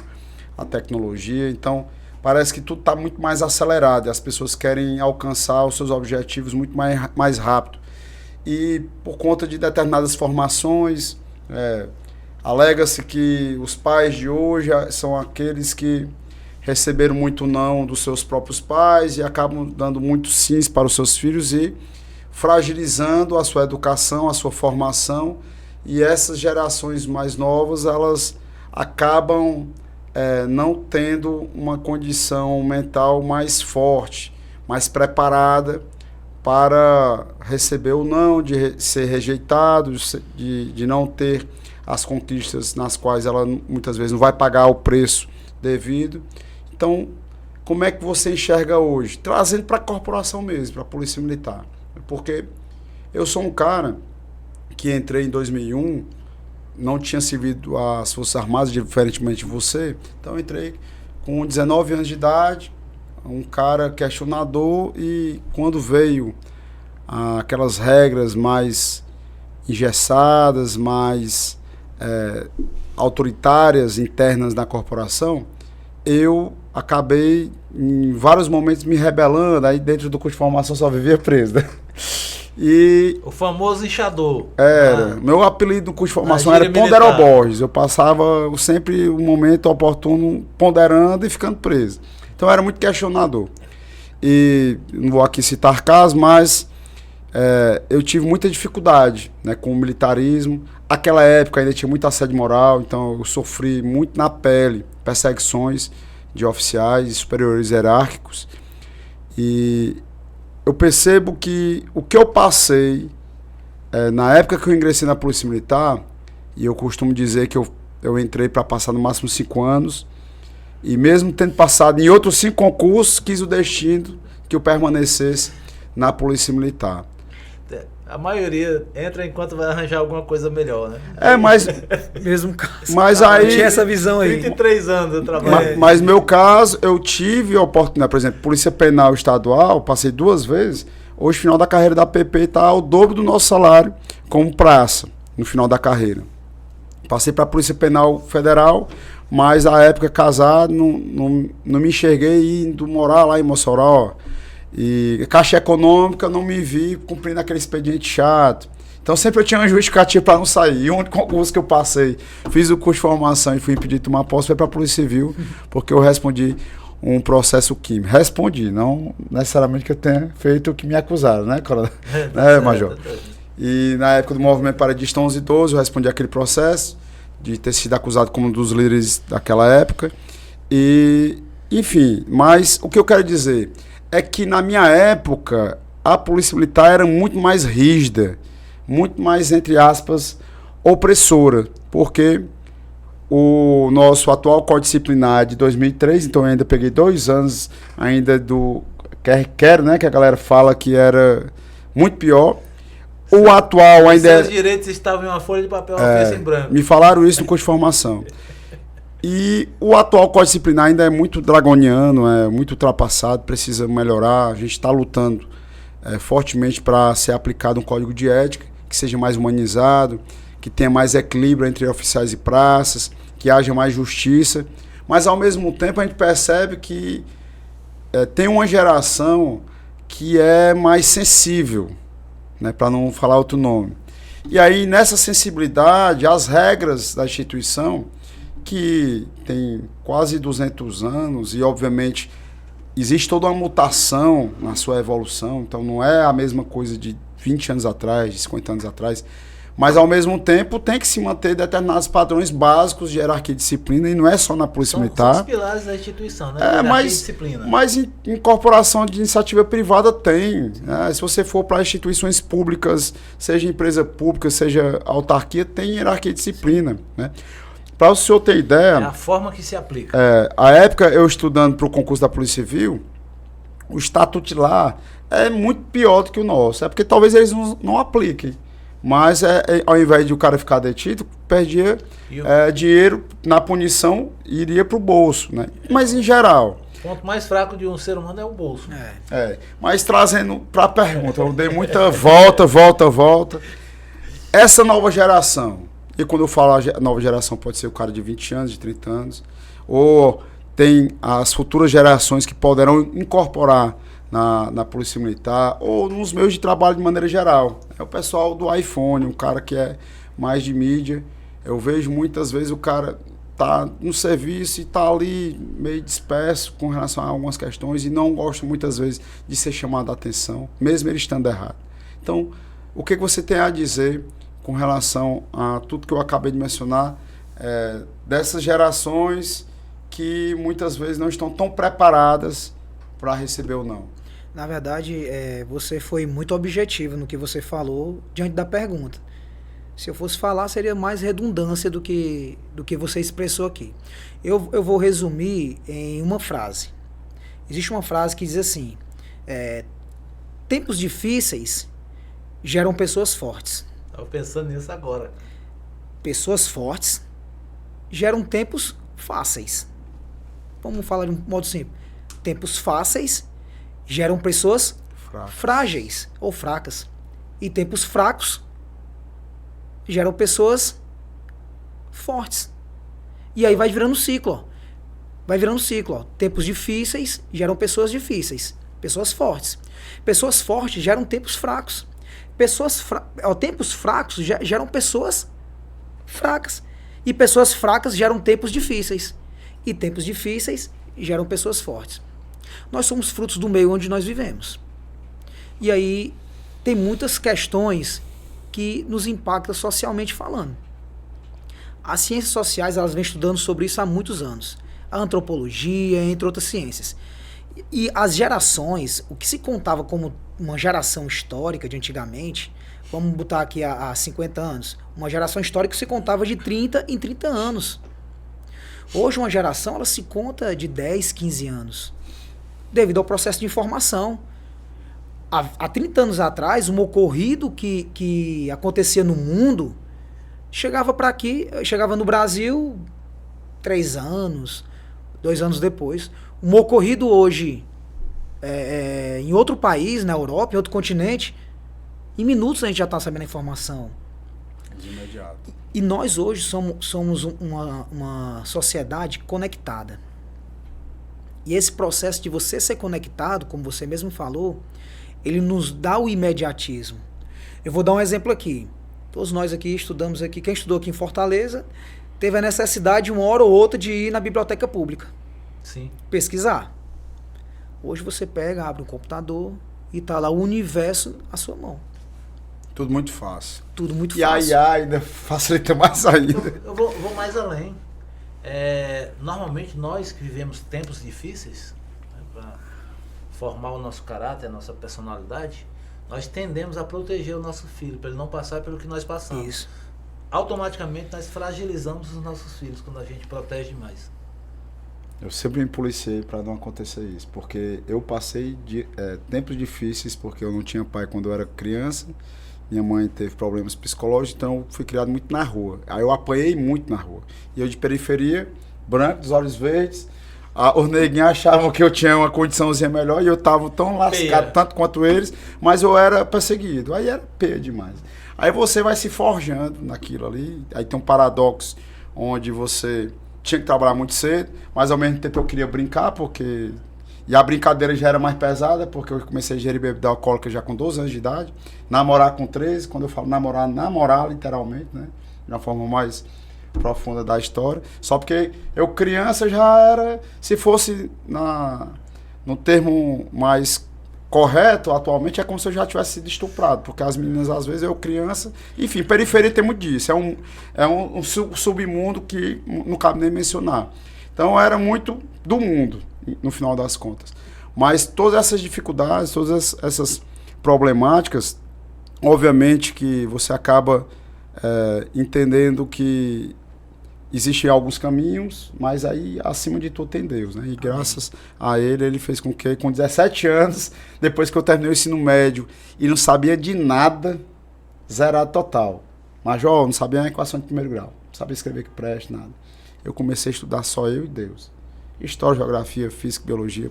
à tecnologia. Então, parece que tudo está muito mais acelerado e as pessoas querem alcançar os seus objetivos muito mais rápido. E por conta de determinadas formações, alega-se que os pais de hoje são aqueles que receberam muito não dos seus próprios pais e acabam dando muitos sims para os seus filhos e fragilizando a sua educação, a sua formação. E essas gerações mais novas, elas acabam não tendo uma condição mental mais forte, mais preparada para receber o não, de ser rejeitado, de não ter as conquistas nas quais ela muitas vezes não vai pagar o preço devido. Então, como é que você enxerga hoje? Trazendo para a corporação mesmo, para a Polícia Militar. Porque eu sou um cara que entrei em 2001, não tinha servido às Forças Armadas, diferentemente de você. Então, eu entrei com 19 anos de idade, um cara questionador, e quando veio aquelas regras mais engessadas, mais autoritárias, internas da corporação, eu acabei, em vários momentos, me rebelando. Aí dentro do curso de formação só vivia preso, né? E o famoso inchador. Era. Meu apelido no curso de formação era Ponderó Borges. Eu passava sempre um momento oportuno ponderando e ficando preso. Então eu era muito questionador. E não vou aqui citar casos, mas eu tive muita dificuldade, né, com o militarismo. Aquela época ainda tinha muito assédio moral, então eu sofri muito na pele perseguições de oficiais e superiores hierárquicos. E eu percebo que o que eu passei na época que eu ingressei na Polícia Militar, e eu costumo dizer que eu entrei para passar no máximo 5 anos, e mesmo tendo passado em outros 5 concursos, quis o destino que eu permanecesse na Polícia Militar. A maioria entra enquanto vai arranjar alguma coisa melhor, né? Mas mesmo caso. Mas aí tinha essa visão aí. 33 anos eu trabalhei. Mas no meu caso, eu tive a oportunidade, por exemplo, Polícia Penal Estadual, passei 2 vezes. Hoje, no final da carreira da PP, está ao dobro do nosso salário como praça, no final da carreira. Passei para a Polícia Penal Federal, mas à época casado, não me enxerguei indo morar lá em Mossoró. E Caixa Econômica, não me vi cumprindo aquele expediente chato. Então sempre eu tinha uma justificativa para não sair. E o único concurso que eu passei, fiz o curso de formação e fui impedido de tomar posse, foi para a Polícia Civil, porque eu respondi um processo químico. Respondi, não necessariamente que eu tenha feito o que me acusaram, né, Coronel? Né, Major? E na época do movimento paredista 11 e 12, eu respondi aquele processo de ter sido acusado como um dos líderes daquela época. E, enfim, mas o que eu quero dizer é que na minha época a Polícia Militar era muito mais rígida, muito mais, entre aspas, opressora, porque o nosso atual Código Disciplinar de 2003, então eu ainda peguei 2 anos ainda do quero, né, que a galera fala que era muito pior. O atual ainda... Seus direitos estavam em uma folha de papel ofensa em branco. Me falaram isso no curso de formação. E o atual Código Disciplinar ainda é muito dragoniano, é muito ultrapassado, precisa melhorar. A gente está lutando fortemente para ser aplicado um código de ética que seja mais humanizado, que tenha mais equilíbrio entre oficiais e praças, que haja mais justiça. Mas, ao mesmo tempo, a gente percebe que tem uma geração que é mais sensível, né, para não falar outro nome. E aí, nessa sensibilidade, as regras da instituição, que tem quase 200 anos e, obviamente, existe toda uma mutação na sua evolução, então não é a mesma coisa de 20 anos atrás, de 50 anos atrás, mas, ao mesmo tempo, tem que se manter determinados padrões básicos de hierarquia e disciplina, e não é só na Polícia Militar. São os pilares da instituição, né? Mas em corporação de iniciativa privada tem. Né? Se você for para instituições públicas, seja empresa pública, seja autarquia, tem hierarquia e disciplina, né? Para o senhor ter ideia... É a forma que se aplica. A época, eu estudando para o concurso da Polícia Civil, o estatuto de lá é muito pior do que o nosso. É porque talvez eles não apliquem. Mas, ao invés de o cara ficar detido, perdia dinheiro na punição e iria para o bolso. Né? Mas, em geral... O ponto mais fraco de um ser humano é o bolso. Mas trazendo para a pergunta, eu dei muita volta. Essa nova geração... E quando eu falo a nova geração, pode ser o cara de 20 anos, de 30 anos, ou tem as futuras gerações que poderão incorporar na Polícia Militar, ou nos meios de trabalho de maneira geral. É o pessoal do iPhone, um cara que é mais de mídia. Eu vejo muitas vezes o cara tá no serviço e tá ali meio disperso com relação a algumas questões e não gosta muitas vezes de ser chamado a atenção, mesmo ele estando errado. Então, o que você tem a dizer com relação a tudo que eu acabei de mencionar, dessas gerações que muitas vezes não estão tão preparadas para receber ou não? Na verdade, você foi muito objetivo no que você falou diante da pergunta. Se eu fosse falar, seria mais redundância do que você expressou aqui. Eu vou resumir em uma frase. Existe uma frase que diz assim, tempos difíceis geram pessoas fortes. Estava pensando nisso agora. Pessoas fortes geram tempos fáceis. Vamos falar de um modo simples. Tempos fáceis geram pessoas frágeis ou fracas. E tempos fracos geram pessoas fortes. E aí vai virando ciclo. Ó. Vai virando ciclo. Ó. Tempos difíceis geram pessoas difíceis. Pessoas fortes. Pessoas fortes geram tempos fracos. Tempos fracos geram pessoas fracas. E pessoas fracas geram tempos difíceis. E tempos difíceis geram pessoas fortes. Nós somos frutos do meio onde nós vivemos. E aí tem muitas questões que nos impactam socialmente falando. As ciências sociais, elas vêm estudando sobre isso há muitos anos. A antropologia, entre outras ciências. E as gerações, o que se contava como uma geração histórica de antigamente, vamos botar aqui há 50 anos, uma geração histórica se contava de 30 em 30 anos. Hoje uma geração, ela se conta de 10, 15 anos, devido ao processo de informação. Há 30 anos atrás, um ocorrido que acontecia no mundo, chegava para aqui, chegava no Brasil 3 anos, 2 anos depois. Um ocorrido hoje em outro país, na Europa, em outro continente, em minutos a gente já está sabendo a informação. De imediato. E nós hoje somos uma sociedade conectada. E esse processo de você ser conectado, como você mesmo falou, ele nos dá o imediatismo. Eu vou dar um exemplo aqui. Todos nós aqui estudamos aqui, quem estudou aqui em Fortaleza, teve a necessidade uma hora ou outra de ir na biblioteca pública. Sim. Pesquisar. Hoje você pega, abre um computador e está lá o universo à sua mão. Tudo muito fácil. Tudo muito fácil. E aí ainda facilita mais ainda. Eu vou mais além. Normalmente nós que vivemos tempos difíceis, né, para formar o nosso caráter, a nossa personalidade, nós tendemos a proteger o nosso filho, para ele não passar pelo que nós passamos. Isso. Automaticamente nós fragilizamos os nossos filhos quando a gente protege demais. Eu sempre me policiei para não acontecer isso, porque eu passei tempos difíceis, porque eu não tinha pai quando eu era criança, minha mãe teve problemas psicológicos, então eu fui criado muito na rua. Aí eu apanhei muito na rua. E eu de periferia, branco, dos olhos verdes, os neguinhos achavam que eu tinha uma condiçãozinha melhor e eu tava tão lascado, tanto quanto eles, mas eu era perseguido. Aí era peia demais. Aí você vai se forjando naquilo ali, aí tem um paradoxo onde você tinha que trabalhar muito cedo, mas ao mesmo tempo eu queria brincar, porque... E a brincadeira já era mais pesada, porque eu comecei a ingerir bebida alcoólica já com 12 anos de idade, namorar com 13, quando eu falo namorar literalmente, né? De uma forma mais profunda da história. Só porque eu criança já era, se fosse no termo mais correto, atualmente, é como se eu já tivesse sido estuprado, porque as meninas, às vezes, eu criança... Enfim, periferia tem muito disso, é um submundo que não cabe nem mencionar. Então, era muito do mundo, no final das contas. Mas todas essas dificuldades, todas essas problemáticas, obviamente que você acaba entendendo que existem alguns caminhos, mas aí, acima de tudo, tem Deus, né? E graças a ele fez com que, com 17 anos, depois que eu terminei o ensino médio e não sabia de nada, zerado total. Major, não sabia a equação de primeiro grau, não sabia escrever que preste, nada. Eu comecei a estudar só eu e Deus. História, geografia, física, biologia,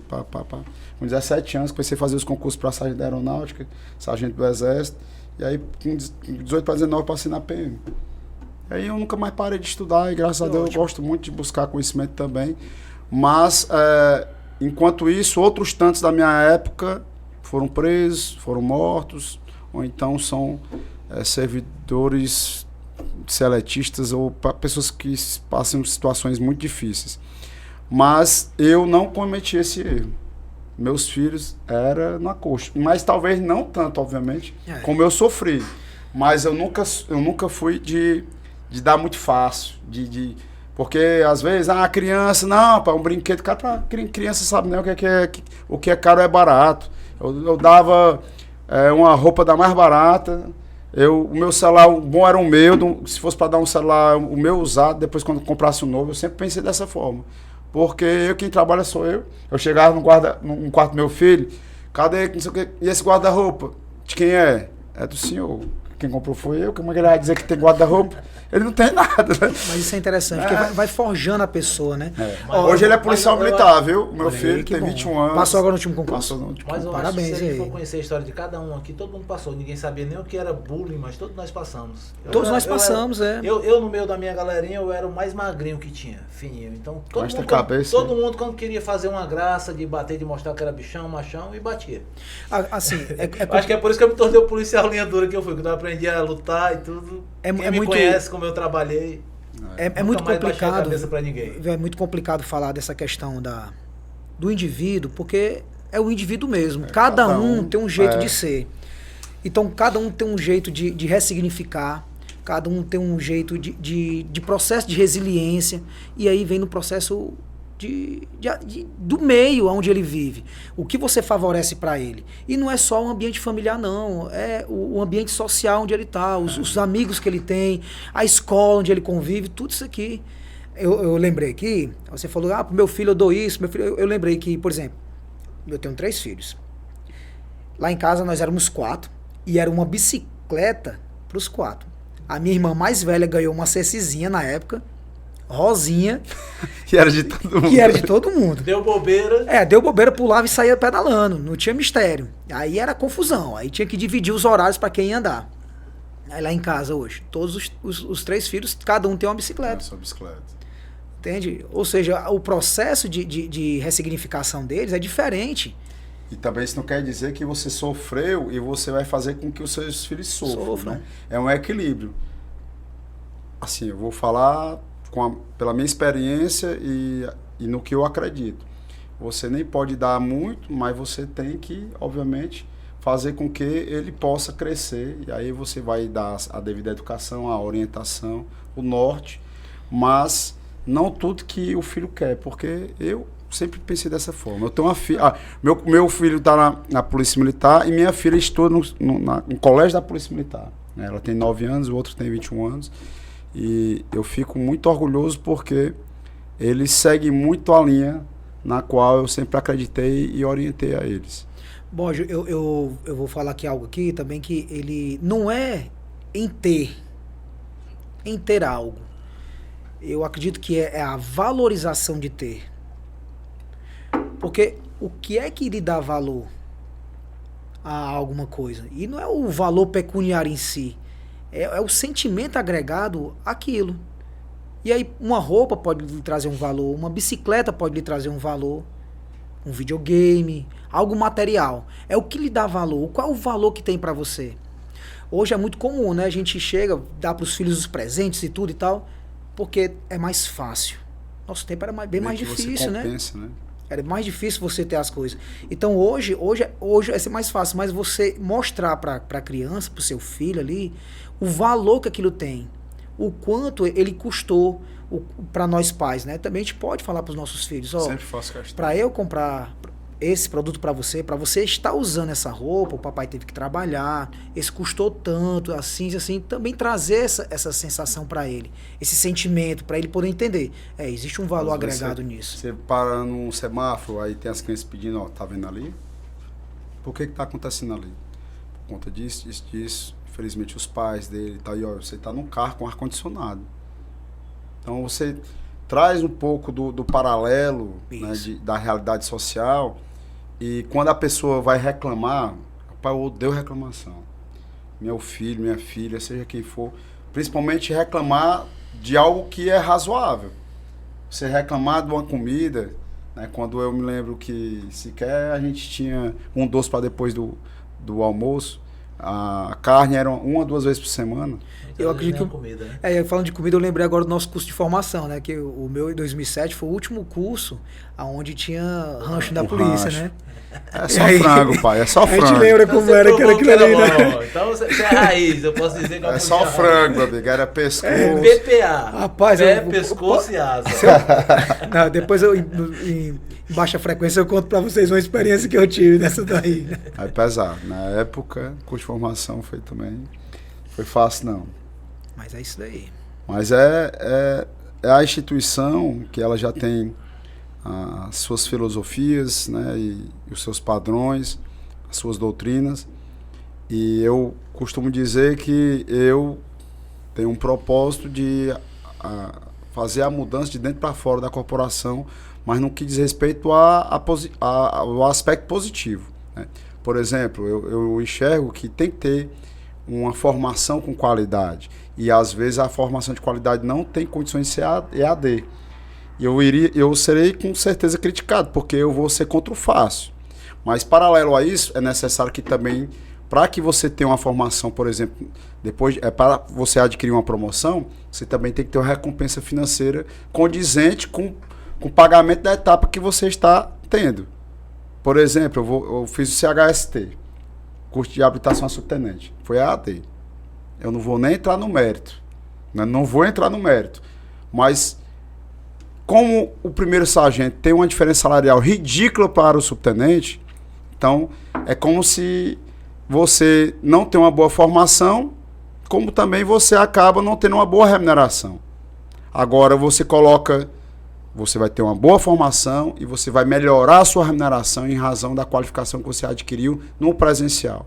Com 17 anos, comecei a fazer os concursos para sargento da aeronáutica, sargento do exército, e aí, com 18 para 19, passei na PM. Aí eu nunca mais parei de estudar e, graças a Deus, eu gosto muito de buscar conhecimento também. Mas, enquanto isso, outros tantos da minha época foram presos, foram mortos, ou então são servidores seletistas ou pessoas que passam situações muito difíceis. Mas eu não cometi esse erro. Meus filhos eram na coxa. Mas talvez não tanto, obviamente, como eu sofri. Mas eu nunca fui de dar muito fácil. Porque às vezes, a criança, não, pá, um brinquedo, criança sabe nem o que é caro é barato. Eu dava uma roupa da mais barata, o meu celular, o bom era o meu, se fosse para dar um celular, o meu usado, depois quando comprasse um novo, eu sempre pensei dessa forma. Porque quem trabalha sou eu. Eu chegava no quarto do meu filho, cadê, não sei o que, e esse guarda-roupa? De quem é? É do senhor. Quem comprou foi eu, como é que ele vai dizer que tem guarda-roupa? Ele não tem nada, né? Mas isso é interessante, porque vai forjando a pessoa, né? Hoje ele é policial militar, viu? Meu filho tem 21 anos. Passou agora no último concurso? Passou no último concurso. Mas parabéns, se a gente for conhecer a história de cada um aqui, todo mundo passou. Ninguém sabia nem o que era bullying, mas todos nós passamos. Nós passamos. Eu, no meio da minha galerinha, eu era o mais magrinho que tinha, fininho. Então, todo mundo quando queria fazer uma graça de bater, de mostrar que era bichão, machão, e batia. Assim, acho que é por isso que eu me tornei o policial linha dura que eu fui, quando eu aprendi a lutar e tudo. Quem me conhece, como eu trabalhei. É muito complicado. Ninguém. É muito complicado falar dessa questão do indivíduo, porque é o indivíduo mesmo. Cada um tem um jeito de ser. Então, cada um tem um jeito de ressignificar, cada um tem um jeito de processo de resiliência, e aí vem no processo do meio onde ele vive. O que você favorece para ele. E não é só o ambiente familiar, não. É o ambiente social onde ele está, os amigos que ele tem, a escola onde ele convive, tudo isso aqui. Eu lembrei aqui, você falou, pro meu filho eu dou isso, meu filho, eu lembrei que, por exemplo, eu tenho 3 filhos. Lá em casa nós éramos 4, e era uma bicicleta para os 4. A minha irmã mais velha ganhou uma CCzinha na época, rosinha. Que era de todo mundo. Que era de todo mundo. Deu bobeira. Deu bobeira, pulava e saía pedalando. Não tinha mistério. Aí era confusão. Aí tinha que dividir os horários para quem ia andar. Aí lá em casa hoje, todos os 3 filhos, cada um tem uma bicicleta. Sua bicicleta. Entende? Ou seja, o processo de ressignificação deles é diferente. E também isso não quer dizer que você sofreu e você vai fazer com que os seus filhos sofram. Né? É um equilíbrio. Assim, eu vou falar pela minha experiência e no que eu acredito. Você nem pode dar muito, mas você tem que, obviamente, fazer com que ele possa crescer. E aí você vai dar a devida educação, a orientação, o norte, mas não tudo que o filho quer, porque eu sempre pensei dessa forma. Eu tenho uma filha. Meu filho está na Polícia Militar e minha filha estuda no colégio da Polícia Militar. Ela tem 9 anos, o outro tem 21 anos. E eu fico muito orgulhoso porque ele segue muito a linha na qual eu sempre acreditei e orientei a eles. Bom, eu vou falar aqui algo aqui também, que ele não é em ter algo. Eu acredito que é a valorização de ter. Porque o que é que lhe dá valor a alguma coisa? E não é o valor pecuniário em si. É o sentimento agregado àquilo. E aí uma roupa pode lhe trazer um valor, uma bicicleta pode lhe trazer um valor, um videogame, algo material. É o que lhe dá valor. Qual é o valor que tem para você? Hoje é muito comum, né? A gente chega, dá para os filhos os presentes e tudo e tal, porque é mais fácil. Nosso tempo era bem mais difícil, né? Era mais difícil você ter as coisas. Então hoje vai ser mais fácil, mas você mostrar para a criança, para o seu filho ali, o valor que aquilo tem, o quanto ele custou para nós pais, né? Também a gente pode falar para os nossos filhos, para eu comprar esse produto para você estar usando essa roupa, o papai teve que trabalhar, esse custou tanto, assim, também trazer essa sensação para ele, esse sentimento, para ele poder entender. Existe um valor agregado nisso. Você para num semáforo, aí tem as crianças pedindo, tá vendo ali? Por que tá acontecendo ali? Por conta disso. Infelizmente os pais dele, você tá num carro com ar-condicionado. Então você traz um pouco do paralelo, né, da realidade social. E quando a pessoa vai reclamar, pai, eu odeio reclamação. Meu filho, minha filha, seja quem for, principalmente reclamar de algo que é razoável. Você reclamar de uma comida, né, quando eu me lembro que sequer a gente tinha um doce para depois do almoço, a carne era 1 ou 2 vezes por semana. Eu acredito que comida, né? Falando de comida, eu lembrei agora do nosso curso de formação, né? Que o meu em 2007 foi o último curso onde tinha rancho da polícia, rancho, né? É só frango, pai, é só frango. A gente lembra como então, era aquilo ali, né? Então você é raiz, eu posso dizer que é só frango, meu amigo, era pescoço. PPA. Rapaz, pescoço e asa. Não, depois em baixa frequência eu conto pra vocês uma experiência que eu tive nessa daí. Aí pesado. Na época, curso de formação foi também. Foi fácil, não. Mas é isso daí. Mas é a instituição que ela já tem as suas filosofias, né, e os seus padrões, as suas doutrinas. E eu costumo dizer que eu tenho um propósito de fazer a mudança de dentro para fora da corporação, mas no que diz respeito ao aspecto positivo, né? Por exemplo, eu enxergo que tem que ter uma formação com qualidade. E às vezes a formação de qualidade não tem condições de ser EAD. Eu serei com certeza criticado, porque eu vou ser contra o fácil. Mas paralelo a isso, é necessário que também, para que você tenha uma formação, por exemplo, depois para você adquirir uma promoção, você também tem que ter uma recompensa financeira condizente com o pagamento da etapa que você está tendo. Por exemplo, eu fiz o CHST, curso de habilitação a subtenente. Foi EAD. Eu não vou nem entrar no mérito. Né? Não vou entrar no mérito. Mas, como o primeiro sargento tem uma diferença salarial ridícula para o subtenente, então é como se você não tem uma boa formação, como também você acaba não tendo uma boa remuneração. Agora você vai ter uma boa formação e você vai melhorar a sua remuneração em razão da qualificação que você adquiriu no presencial.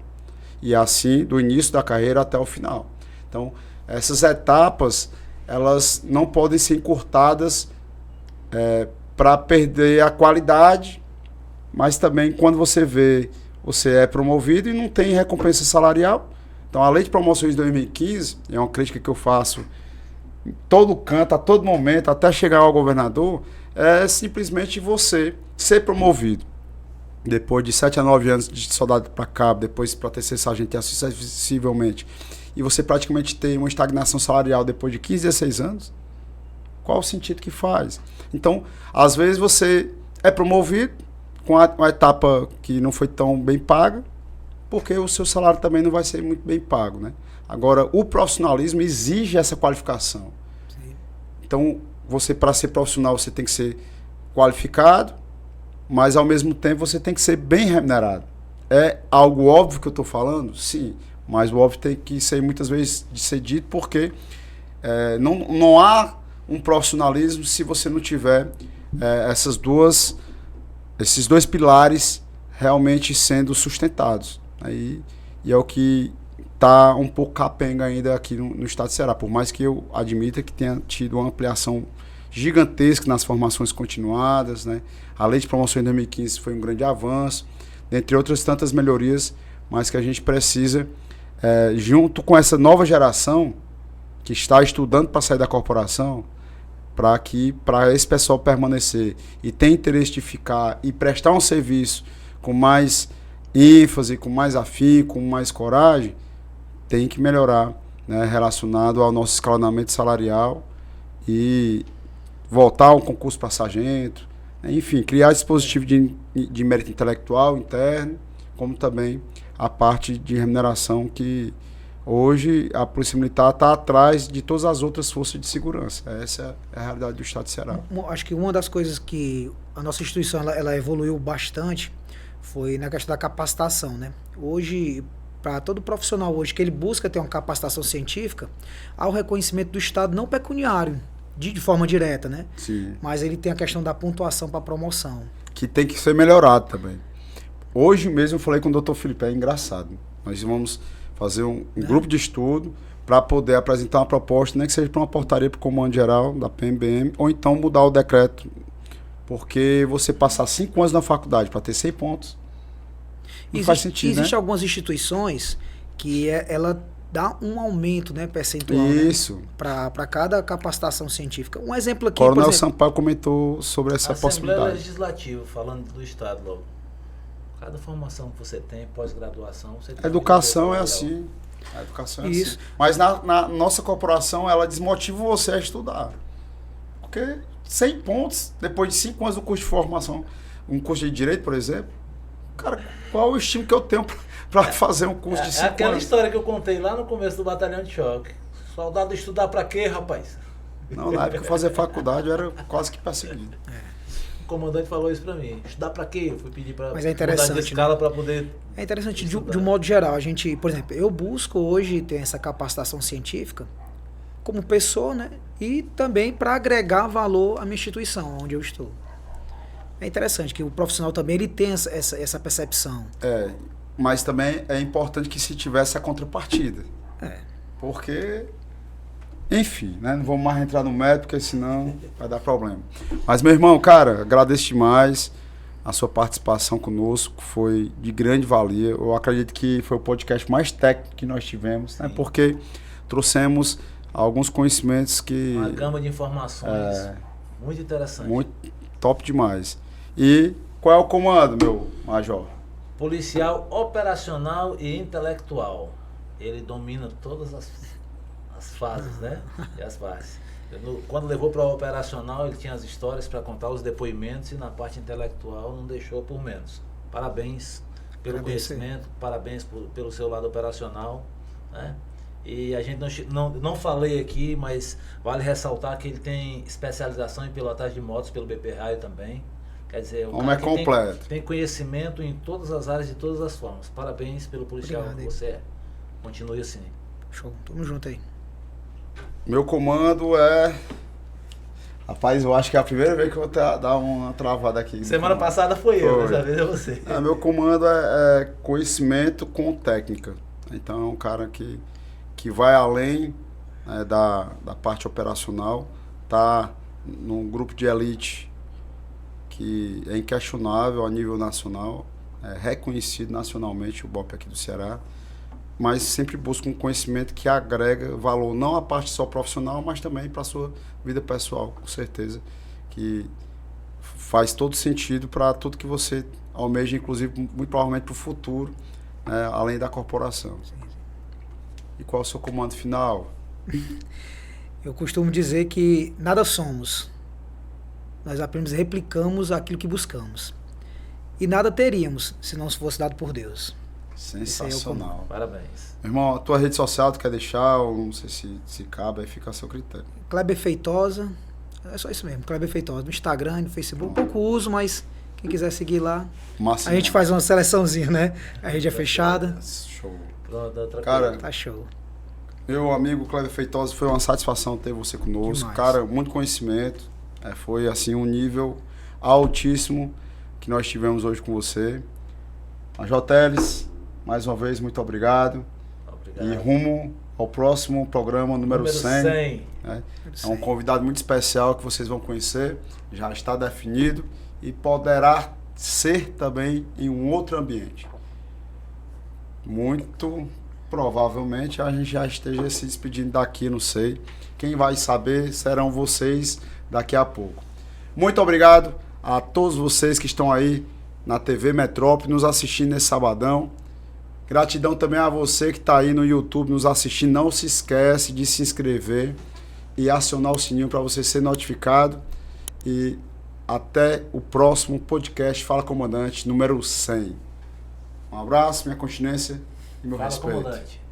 E assim, do início da carreira até o final. Então, essas etapas, elas não podem ser encurtadas para perder a qualidade, mas também quando você é promovido e não tem recompensa salarial. Então, a lei de promoções de 2015, é uma crítica que eu faço em todo canto, a todo momento, até chegar ao governador, é simplesmente você ser promovido. Depois de 7 a 9 anos de soldado para cabo, depois para terceiro sargento e assim sucessivamente, e você praticamente tem uma estagnação salarial depois de 15, 16 anos, qual o sentido que faz? Então, às vezes você é promovido com uma etapa que não foi tão bem paga, porque o seu salário também não vai ser muito bem pago, né? Agora, o profissionalismo exige essa qualificação. Sim. Então, para ser profissional, você tem que ser qualificado, mas ao mesmo tempo você tem que ser bem remunerado. É algo óbvio que eu estou falando? Sim, mas o óbvio tem que ser muitas vezes de ser dito, porque não há um profissionalismo se você não tiver esses dois pilares realmente sendo sustentados. E é o que está um pouco capenga ainda aqui no estado de Ceará, por mais que eu admita que tenha tido uma ampliação gigantesca nas formações continuadas, né? A lei de promoção em 2015 foi um grande avanço, dentre outras tantas melhorias, mas que a gente precisa, junto com essa nova geração que está estudando para sair da corporação, para esse pessoal permanecer e tem interesse de ficar e prestar um serviço com mais ênfase, com mais afinco, com mais coragem, tem que melhorar, né, relacionado ao nosso escalonamento salarial e voltar ao concurso para sargento, enfim, criar dispositivo de mérito intelectual interno, como também a parte de remuneração que hoje a Polícia Militar está atrás de todas as outras forças de segurança. Essa é a realidade do estado de Ceará. Acho que uma das coisas que a nossa instituição ela evoluiu bastante foi na questão da capacitação, né? Hoje, para todo profissional hoje que ele busca ter uma capacitação científica, há o reconhecimento do Estado não pecuniário, de forma direta, né? Sim. Mas ele tem a questão da pontuação para promoção. Que tem que ser melhorado também. Hoje mesmo eu falei com o Dr. Felipe, é engraçado. Nós vamos fazer um grupo de estudo para poder apresentar uma proposta, nem que seja para uma portaria para o Comando Geral da PMBM, ou então mudar o decreto. Porque você passar 5 anos na faculdade para ter 100 pontos, não faz sentido, né? Existem algumas instituições que ela dá um aumento, né, percentual, isso, né, para cada capacitação científica. Um exemplo aqui, Coronel Sampaio comentou sobre essa possibilidade. Assembleia Legislativa, falando do Estado logo. Cada formação que você tem, pós-graduação... A educação é assim. A educação é isso. Assim. Mas na nossa corporação, ela desmotiva você a estudar. Porque 100 pontos, depois de 5 anos do curso de formação, um curso de Direito, por exemplo, cara, qual o estímulo que eu tenho para fazer um curso de 5 anos? É aquela história que eu contei lá no começo do batalhão de choque. Soldado estudar para quê, rapaz? Não, na época de fazer faculdade eu era quase que perseguido. O comandante falou isso para mim. Estudar para quê? Eu fui pedir para mudar de escala para poder É interessante, de um modo geral, a gente, por exemplo, eu busco hoje ter essa capacitação científica como pessoa, né? E também para agregar valor à minha instituição, onde eu estou. É interessante que o profissional também ele tem essa percepção. Mas também é importante que se tivesse a contrapartida. Porque, enfim, né? Não vamos mais entrar no método, porque senão vai dar problema. Mas, meu irmão, cara, agradeço demais a sua participação conosco, foi de grande valia. Eu acredito que foi o podcast mais técnico que nós tivemos, né? Porque trouxemos alguns conhecimentos que... Uma gama de informações muito interessante. Muito top demais. E qual é o comando, meu major? Policial operacional e intelectual. Ele domina todas as fases, né? E as partes. Quando levou para o operacional, ele tinha as histórias para contar, os depoimentos, e na parte intelectual não deixou por menos. Parabéns pelo conhecimento, parabéns pelo seu lado operacional, né? E a gente não falei aqui, mas vale ressaltar que ele tem especialização em pilotagem de motos pelo BP Raio também. Quer dizer, o homem é completo. Tem conhecimento em todas as áreas, de todas as formas. Parabéns pelo policial que você é. Continue assim. Show, tamo junto aí. Meu comando é... Rapaz, eu acho que é a primeira vez que eu vou dar uma travada aqui. Semana passada foi eu, dessa vez é você. Meu comando é conhecimento com técnica. Então é um cara que vai além, né, da parte operacional, tá num grupo de elite que é inquestionável a nível nacional, é reconhecido nacionalmente o BOPE aqui do Ceará, mas sempre busca um conhecimento que agrega valor, não a parte só profissional, mas também para a sua vida pessoal, com certeza, que faz todo sentido para tudo que você almeja, inclusive, muito provavelmente para o futuro, né, além da corporação. E qual é o seu comando final? Eu costumo dizer que nada somos. Nós apenas replicamos aquilo que buscamos. E nada teríamos se não fosse dado por Deus. Sensacional. Parabéns. Meu irmão, a tua rede social tu quer deixar? Ou não sei se cabe, aí fica a seu critério. Kleber Feitosa. É só isso mesmo, Kleber Feitosa. No Instagram, no Facebook. Pouco uso, mas quem quiser seguir lá. Máximo. A gente faz uma seleçãozinha, né? A rede é fechada. Show. Cara, tá show. Meu amigo Kleber Feitosa, foi uma satisfação ter você conosco. Demais. Cara, muito conhecimento. Foi assim um nível altíssimo que nós tivemos hoje com você. A Joteles, mais uma vez, muito obrigado. E rumo ao próximo programa número 100. Né? É um convidado muito especial que vocês vão conhecer. Já está definido e poderá ser também em um outro ambiente. Muito provavelmente a gente já esteja se despedindo daqui, não sei. Quem vai saber serão vocês daqui a pouco. Muito obrigado a todos vocês que estão aí na TV Metrópole nos assistindo nesse sabadão. Gratidão também a você que está aí no YouTube nos assistindo. Não se esquece de se inscrever e acionar o sininho para você ser notificado. E até o próximo podcast Fala Comandante número 100. Um abraço, minha continência e meu respeito. Comandante.